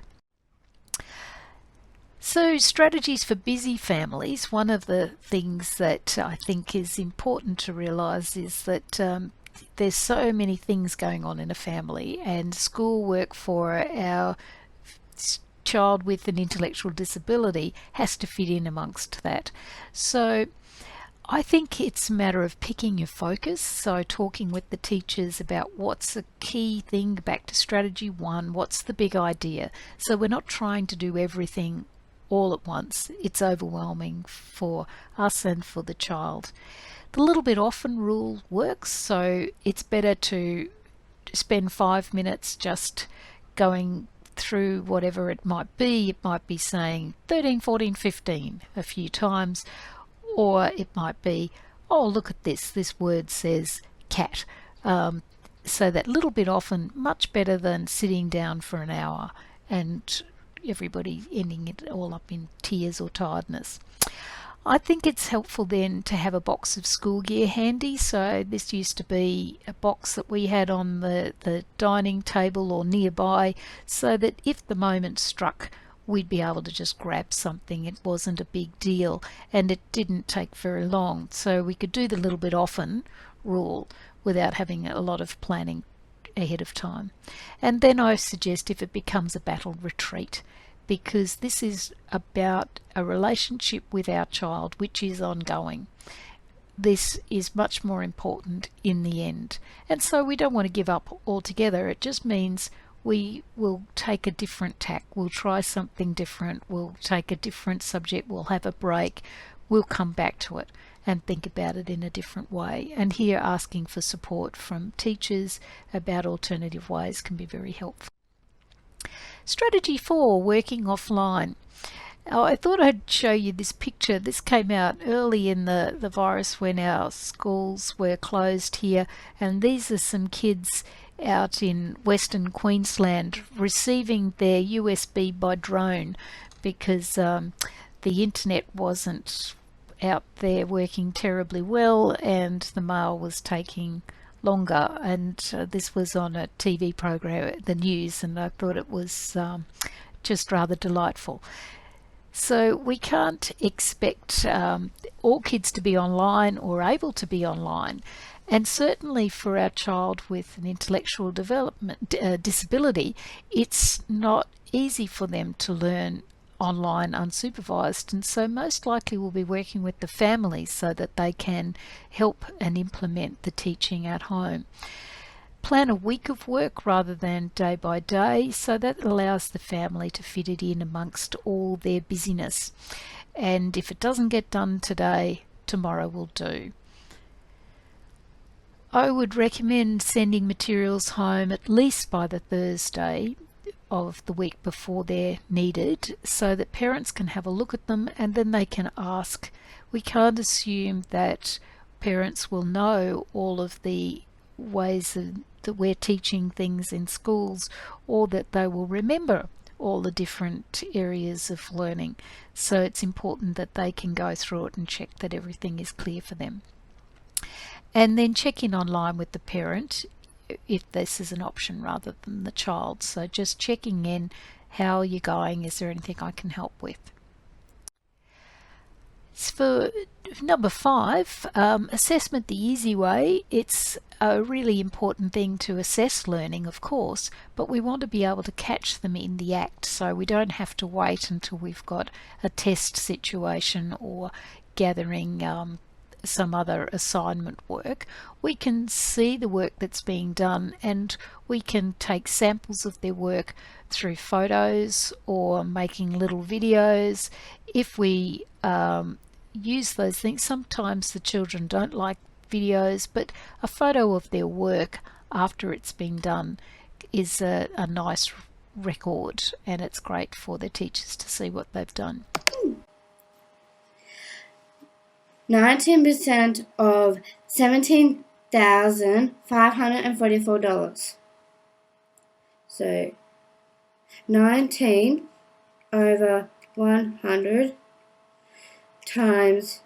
So strategies for busy families, one of the things that I think is important to realise is that there's so many things going on in a family, and schoolwork for our child with an intellectual disability has to fit in amongst that. So I think it's a matter of picking your focus, so talking with the teachers about what's the key thing, back to strategy 1, what's the big idea. So we're not trying to do everything all at once. It's overwhelming for us and for the child. The little bit often rule works, so it's better to spend 5 minutes just going through whatever it might be. It might be saying 13, 14, 15 a few times, or it might be, oh, look at this word says cat. So that little bit often, much better than sitting down for an hour and everybody ending it all up in tears or tiredness. I think it's helpful then to have a box of school gear handy. So this used to be a box that we had on the dining table or nearby, so that if the moment struck, we'd be able to just grab something. It wasn't a big deal, and it didn't take very long. So we could do the little bit often rule without having a lot of planning ahead of time. And then I suggest if it becomes a battle, retreat, because this is about a relationship with our child which is ongoing. This is much more important in the end. And so we don't want to give up altogether. It just means we will take a different tack. We'll try something different. We'll take a different subject. We'll have a break. We'll come back to it and think about it in a different way. And here asking for support from teachers about alternative ways can be very helpful. Strategy 4, working offline. I thought I'd show you this picture. This came out early in the virus when our schools were closed here, and these are some kids out in Western Queensland receiving their USB by drone because the internet wasn't out there working terribly well and the mail was taking longer, and this was on a TV program, the news, and I thought it was just rather delightful. So we can't expect all kids to be online or able to be online. And certainly for our child with an intellectual development disability, it's not easy for them to learn online unsupervised, and so most likely we'll be working with the families so that they can help and implement the teaching at home. Plan a week of work rather than day by day, so that allows the family to fit it in amongst all their busyness. And if it doesn't get done today, tomorrow will do. I would recommend sending materials home at least by the Thursday of the week before they're needed, so that parents can have a look at them and then they can ask. We can't assume that parents will know all of the ways that we're teaching things in schools, or that they will remember all the different areas of learning. So it's important that they can go through it and check that everything is clear for them. And then check in online with the parent if this is an option rather than the child. So just checking in, how are you going? Is there anything I can help with? For number 5, assessment the easy way. It's a really important thing to assess learning, of course, but we want to be able to catch them in the act, so we don't have to wait until we've got a test situation or gathering some other assignment work. We can see the work that's being done, and we can take samples of their work through photos or making little videos. If we use those things, sometimes the children don't like videos, but a photo of their work after it's been done is a nice record, and it's great for the teachers to see what they've done. 19% of $17,544. So 19 over 100 times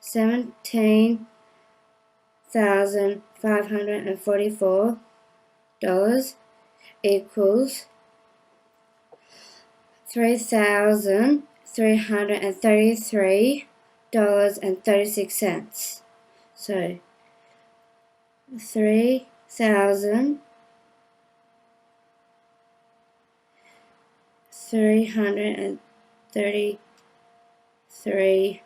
17,544 dollars equals $3,333.36. So 3,333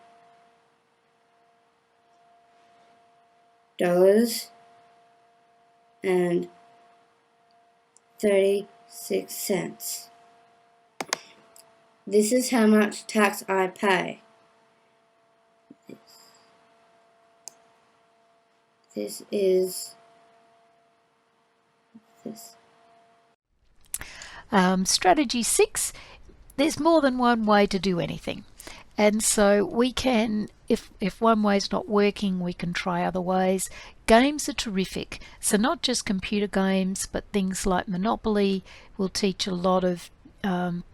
and 36 cents. This is how much tax I pay. This is this. Strategy 6, there's more than one way to do anything. And so we can, if one way is not working, we can try other ways. Games are terrific. So not just computer games, but things like Monopoly will teach a lot of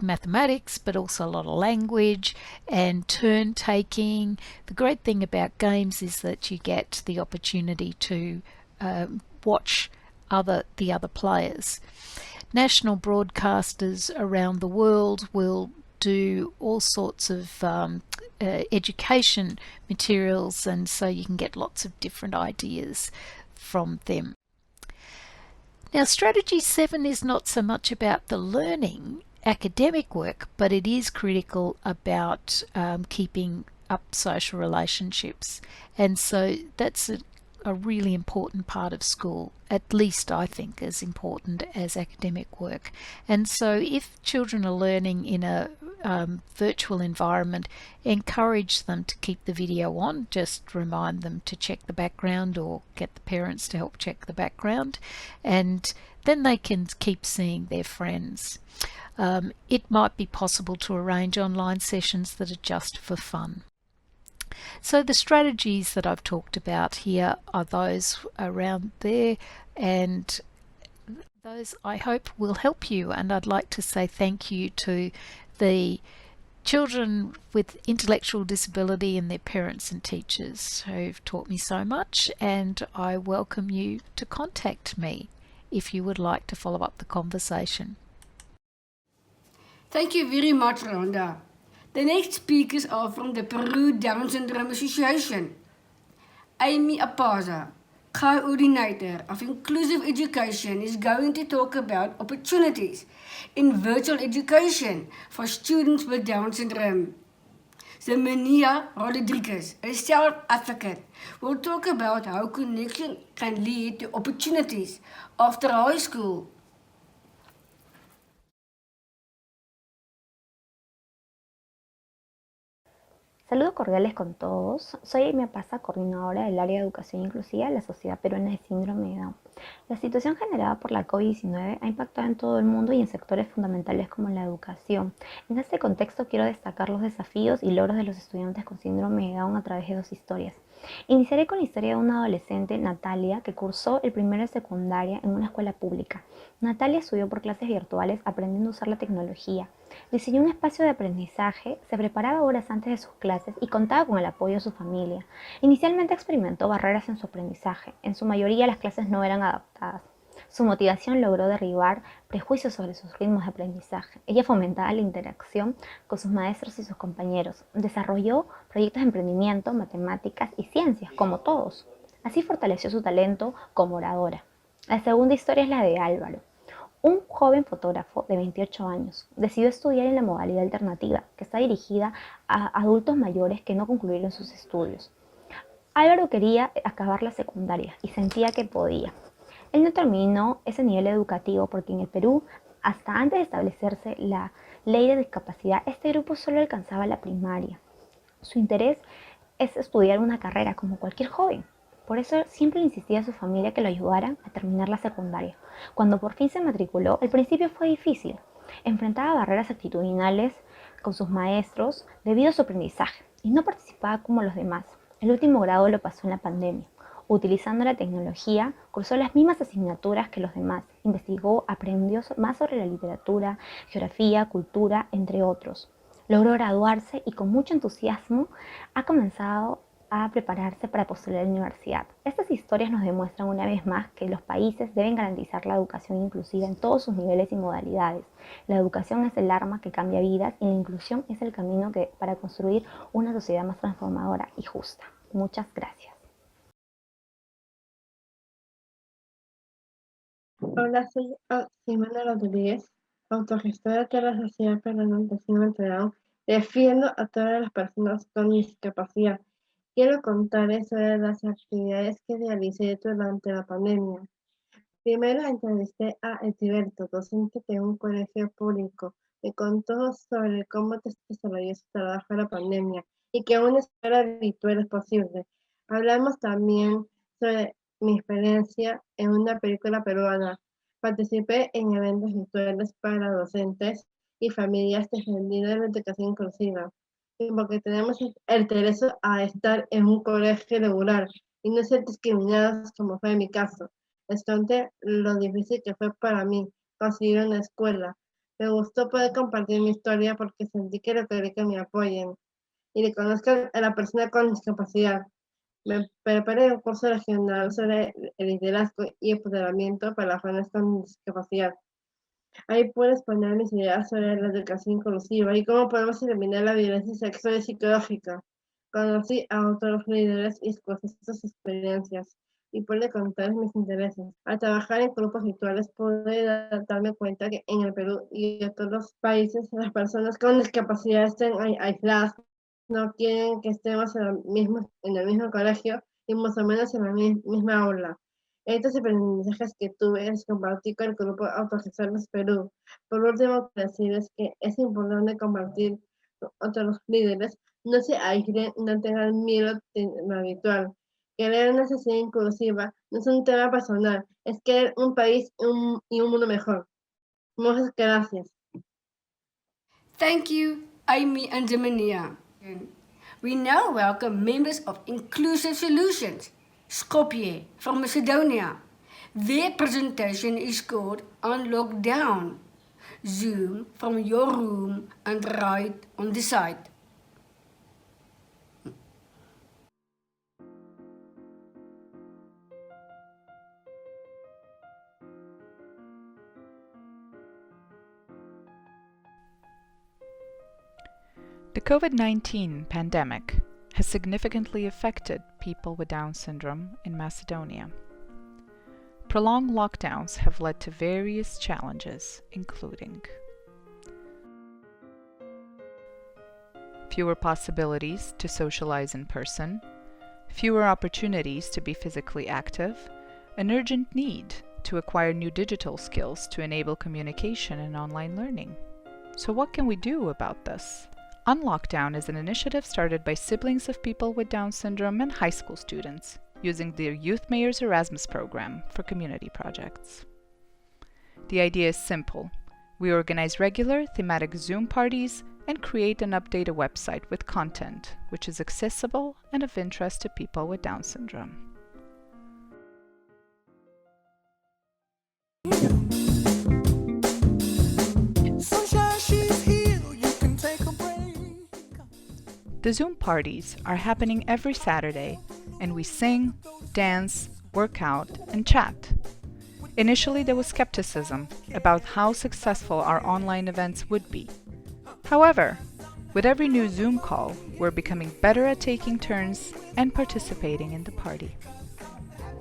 mathematics, but also a lot of language and turn taking. The great thing about games is that you get the opportunity to watch the other players. National broadcasters around the world will do all sorts of education materials, and so you can get lots of different ideas from them. Now, strategy 7 is not so much about the learning academic work, but it is critical about keeping up social relationships, and so that's a really important part of school, at least I think as important as academic work. And so if children are learning in a virtual environment, encourage them to keep the video on. Just remind them to check the background or get the parents to help check the background, and then they can keep seeing their friends. It might be possible to arrange online sessions that are just for fun. So the strategies that I've talked about here are those around there, and those I hope will help you. And I'd like to say thank you to the children with intellectual disability and their parents and teachers who've taught me so much, and I welcome you to contact me if you would like to follow up the conversation. Thank you very much, Rhonda. The next speakers are from the Peru Down Syndrome Association. Amy Apaza, Coordinator of Inclusive Education, is going to talk about opportunities in virtual education for students with Down syndrome. Zemania Rodriguez, a self-advocate, will talk about how connection can lead to opportunities after high school. Saludos cordiales con todos. Soy Amy Pasa, coordinadora del área de educación inclusiva de la Sociedad Peruana de Síndrome de Down. La situación generada por la COVID-19 ha impactado en todo el mundo y en sectores fundamentales como la educación. En este contexto quiero destacar los desafíos y logros de los estudiantes con síndrome de Down a través de dos historias. Iniciaré con la historia de una adolescente, Natalia, que cursó el primero de secundaria en una escuela pública. Natalia estudió por clases virtuales aprendiendo a usar la tecnología. Diseñó un espacio de aprendizaje, se preparaba horas antes de sus clases y contaba con el apoyo de su familia. Inicialmente experimentó barreras en su aprendizaje. En su mayoría las clases no eran adaptadas. Su motivación logró derribar prejuicios sobre sus ritmos de aprendizaje. Ella fomentaba la interacción con sus maestros y sus compañeros. Desarrolló proyectos de emprendimiento, matemáticas y ciencias, como todos. Así fortaleció su talento como oradora. La segunda historia es la de Álvaro, un joven fotógrafo de 28 años. Decidió estudiar en la modalidad alternativa, que está dirigida a adultos mayores que no concluyeron sus estudios. Álvaro quería acabar la secundaria y sentía que podía. Él no terminó ese nivel educativo porque en el Perú, hasta antes de establecerse la ley de discapacidad, este grupo solo alcanzaba la primaria. Su interés es estudiar una carrera como cualquier joven. Por eso siempre insistía a su familia que lo ayudaran a terminar la secundaria. Cuando por fin se matriculó, al principio fue difícil. Enfrentaba barreras actitudinales con sus maestros debido a su aprendizaje y no participaba como los demás. El último grado lo pasó en la pandemia. Utilizando la tecnología, cursó las mismas asignaturas que los demás, investigó, aprendió más sobre la literatura, geografía, cultura, entre otros. Logró graduarse y con mucho entusiasmo ha comenzado a prepararse para postular a la universidad. Estas historias nos demuestran una vez más que los países deben garantizar la educación inclusiva en todos sus niveles y modalidades. La educación es el arma que cambia vidas y la inclusión es el camino para construir una sociedad más transformadora y justa. Muchas gracias. Hola, soy Ximena Rodríguez, autogestora de la Sociedad Peruana de Síndrome de Down. Defiendo a todas las personas con discapacidad. Quiero contarles sobre las actividades que realicé durante la pandemia. Primero entrevisté a Etiberto, docente de un colegio público. Me contó sobre cómo desarrolló su trabajo en la pandemia y que una escuela virtual es posible. Hablamos también sobre mi experiencia en una película peruana. Participé en eventos virtuales para docentes y familias defendiendo la educación inclusiva. Y porque tenemos el derecho a estar en un colegio regular y no ser discriminados como fue en mi caso. Bastante lo difícil que fue para mí conseguir una escuela. Me gustó poder compartir mi historia porque sentí que requerí que me apoyen y reconozcan a la persona con discapacidad. Me preparé un curso regional sobre el liderazgo y empoderamiento para las personas con discapacidad. Ahí puedo exponer mis ideas sobre la educación inclusiva y cómo podemos eliminar la violencia sexual y psicológica. Conocí a otros líderes y escuché sus experiencias y pude contar mis intereses. Al trabajar en grupos virtuales pude darme cuenta que en el Perú y en otros países las personas con discapacidad estén aisladas, no quieren que estemos en el mismo colegio y más o menos en la misma aula. Estos aprendizajes que tuve los compartí con el grupo Autogestores Perú. Por último, decirles que es importante compartir con otros líderes, no se aíslen, no tengan miedo de lo habitual. Querer una sociedad inclusiva no es un tema personal, es querer un país y un mundo mejor. Muchas gracias. Thank you, Amy and Jemenia. We now welcome members of Inclusive Solutions, Skopje from Macedonia. Their presentation is called On Lockdown. Zoom from your room and right on the side. The COVID-19 pandemic has significantly affected people with Down syndrome in Macedonia. Prolonged lockdowns have led to various challenges, including fewer possibilities to socialize in person, fewer opportunities to be physically active, an urgent need to acquire new digital skills to enable communication and online learning. So what can we do about this? On Lockdown is an initiative started by siblings of people with Down syndrome and high school students, using the Youth Mayor's Erasmus program for community projects. The idea is simple. We organize regular thematic Zoom parties and create and update a website with content which is accessible and of interest to people with Down syndrome. The Zoom parties are happening every Saturday, and we sing, dance, work out, and chat. Initially, there was skepticism about how successful our online events would be. However, with every new Zoom call, we're becoming better at taking turns and participating in the party.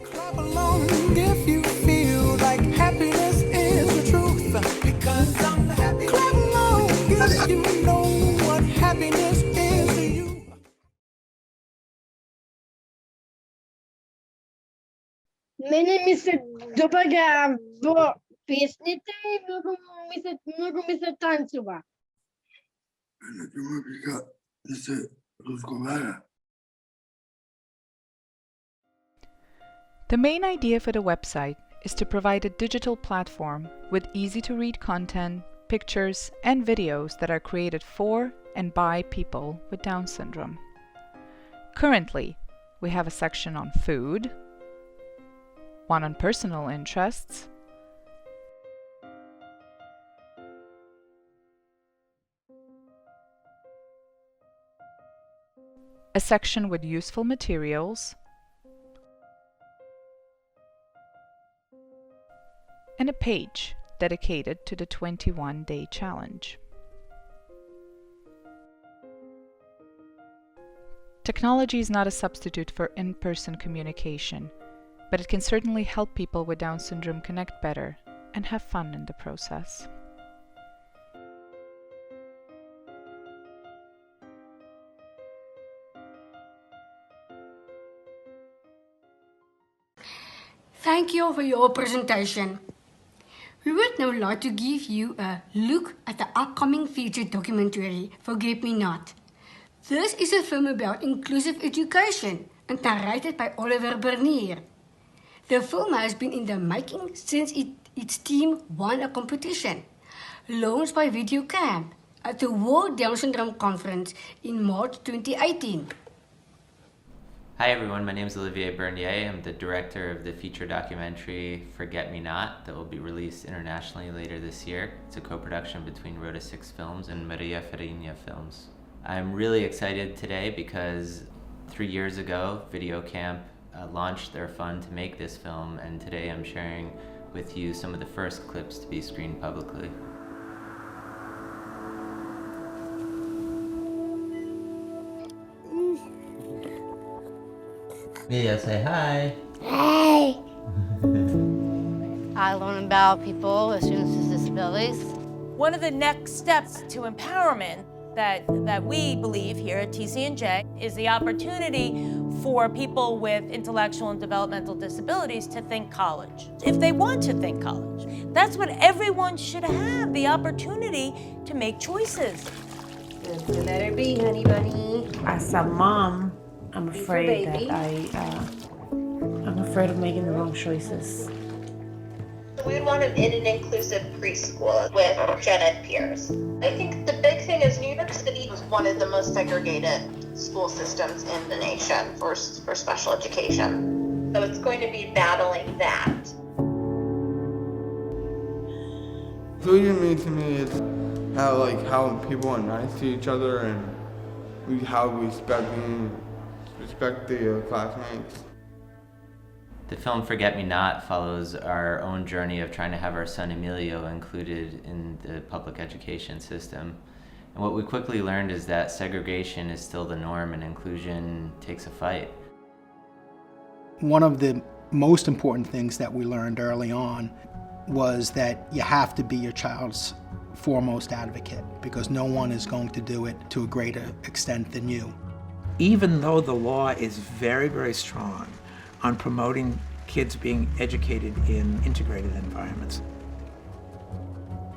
Clap along if you feel like happiness is the truth, because I'm happy. Clap along if you know what happiness is to you. Мене ми се допаѓа во песните и многу ми се танцува. The main idea for the website is to provide a digital platform with easy-to-read content, pictures, and videos that are created for and by people with Down syndrome. Currently, we have a section on food, one on personal interests, a section with useful materials, and a page dedicated to the 21-day challenge. Technology is not a substitute for in-person communication, but it can certainly help people with Down syndrome connect better and have fun in the process. Thank you for your presentation. We would now like to give you a look at the upcoming featured documentary, Forget Me Not. This is a film about inclusive education and narrated by Oliver Bernier. The film has been in the making since its team won a competition, launched by VideoCamp at the World Down Syndrome Conference in March 2018. Hi everyone, my name is Olivier Bernier. I'm the director of the feature documentary Forget Me Not that will be released internationally later this year. It's a co-production between Rota 6 Films and Maria Farinha Films. I'm really excited today because 3 years ago, VideoCamp launched their fund to make this film, and today I'm sharing with you some of the first clips to be screened publicly. Mia, say hi. Hey! I learn about people with students with disabilities. One of the next steps to empowerment that we believe here at TC&J is the opportunity for people with intellectual and developmental disabilities to think college, if they want to think college. That's what everyone should have, the opportunity to make choices. You better be, honey bunny. As a mom, I'm afraid that I'm afraid of making the wrong choices. We would want him in an inclusive preschool with gen ed peers. I think the big thing is New York City was one of the most segregated school systems in the nation for special education. So it's going to be battling that. Inclusion means to me is how people are nice to each other and how we respect the classmates. The film Forget Me Not follows our own journey of trying to have our son Emilio included in the public education system. And what we quickly learned is that segregation is still the norm and inclusion takes a fight. One of the most important things that we learned early on was that you have to be your child's foremost advocate, because no one is going to do it to a greater extent than you. Even though the law is very, very strong on promoting kids being educated in integrated environments,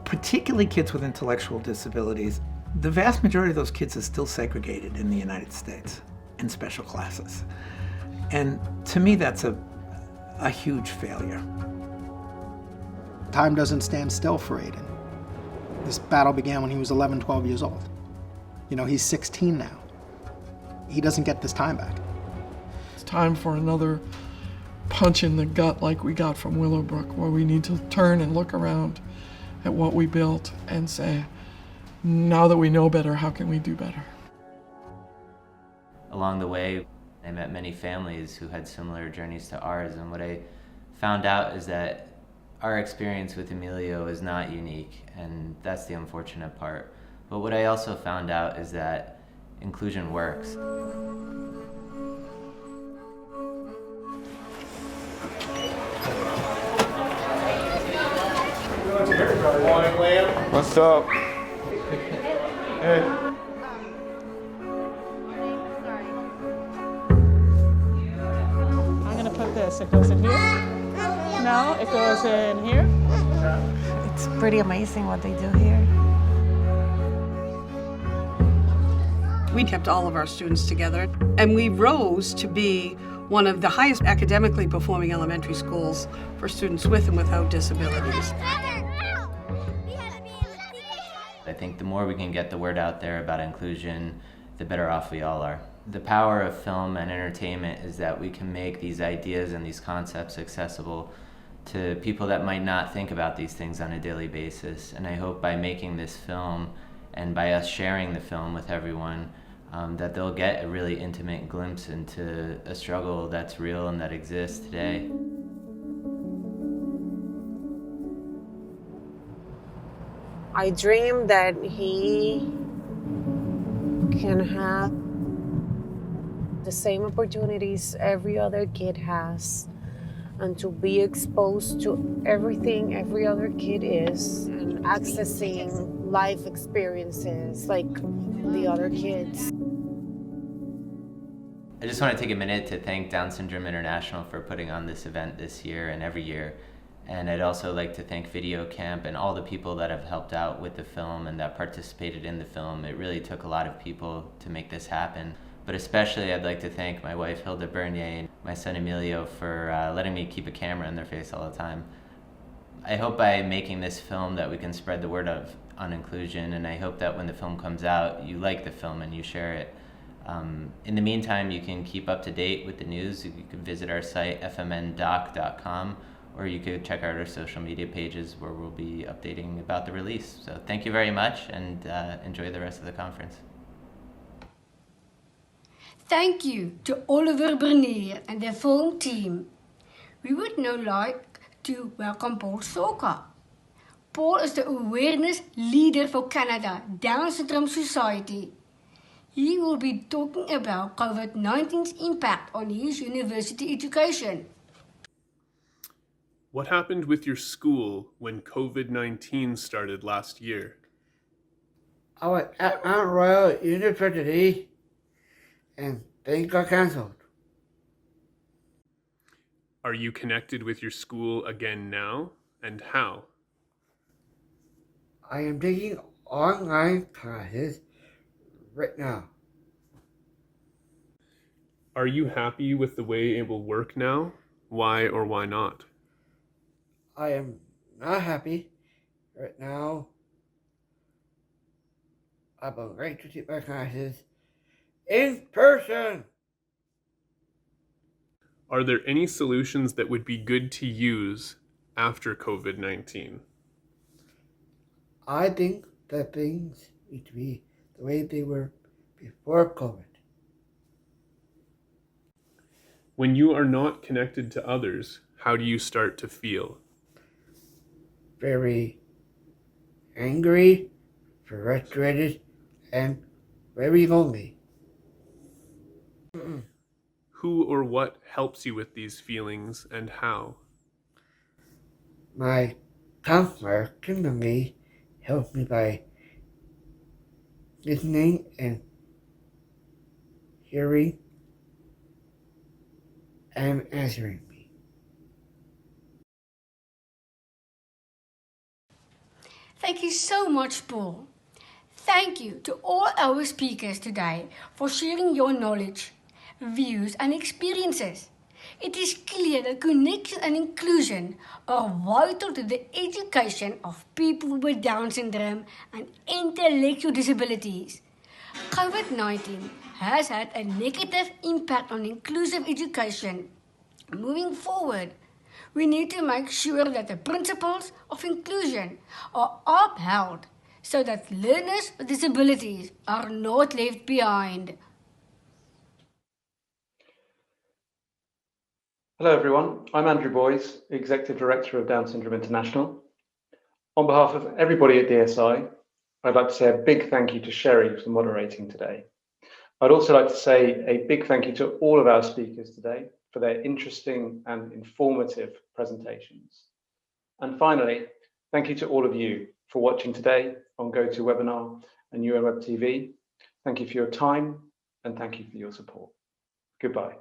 particularly kids with intellectual disabilities, the vast majority of those kids are still segregated in the United States in special classes. And to me, that's a huge failure. Time doesn't stand still for Aiden. This battle began when he was 11, 12 years old. You know, he's 16 now. He doesn't get this time back. It's time for another punch in the gut like we got from Willowbrook, where we need to turn and look around at what we built and say, now that we know better, how can we do better? Along the way, I met many families who had similar journeys to ours, and what I found out is that our experience with Emilio is not unique, and that's the unfortunate part. But what I also found out is that inclusion works. What's up? Hey. I'm gonna put this. It goes in here. No, it goes in here. It's pretty amazing what they do here. We kept all of our students together, and we rose to be one of the highest academically performing elementary schools for students with and without disabilities. I think the more we can get the word out there about inclusion, the better off we all are. The power of film and entertainment is that we can make these ideas and these concepts accessible to people that might not think about these things on a daily basis. And I hope by making this film and by us sharing the film with everyone, that they'll get a really intimate glimpse into a struggle that's real and that exists today. I dream that he can have the same opportunities every other kid has, and to be exposed to everything every other kid is, and accessing life experiences like the other kids. I just want to take a minute to thank Down Syndrome International for putting on this event this year and every year. And I'd also like to thank Video Camp and all the people that have helped out with the film and that participated in the film. It really took a lot of people to make this happen. But especially I'd like to thank my wife Hilda Bernier and my son Emilio for letting me keep a camera in their face all the time. I hope by making this film that we can spread the word on inclusion, and I hope that when the film comes out, you like the film and you share it. In the meantime, you can keep up to date with the news. You can visit our site, fmndoc.com, or you could check out our social media pages where we'll be updating about the release. So thank you very much, and enjoy the rest of the conference. Thank you to Oliver Bernier and the film team. We would now like to welcome Paul Soka. Paul is the awareness leader for Canada Down Syndrome Society. He will be talking about COVID-19's impact on his university education. What happened with your school when COVID-19 started last year? I was at Mount Royal University and things got cancelled. Are you connected with your school again now, and how? I am taking online classes right now. Are you happy with the way it will work now? Why or why not? I am not happy right now. I would like to take my classes in person. Are there any solutions that would be good to use after COVID-19? I think that things need to be the way they were before COVID. When you are not connected to others, how do you start to feel? Very angry, frustrated, and very lonely. Who or what helps you with these feelings, and how? My counselor, Kimberly, helped me by listening and hearing and answering me. Thank you so much, Paul. Thank you to all our speakers today for sharing your knowledge, views and experiences. It is clear that connection and inclusion are vital to the education of people with Down syndrome and intellectual disabilities. COVID-19 has had a negative impact on inclusive education. Moving forward, we need to make sure that the principles of inclusion are upheld so that learners with disabilities are not left behind. Hello everyone, I'm Andrew Boyes, Executive Director of Down Syndrome International. On behalf of everybody at DSI, I'd like to say a big thank you to Sherry for moderating today. I'd also like to say a big thank you to all of our speakers today for their interesting and informative presentations. And finally, thank you to all of you for watching today on GoToWebinar and UNWeb TV. Thank you for your time and thank you for your support. Goodbye.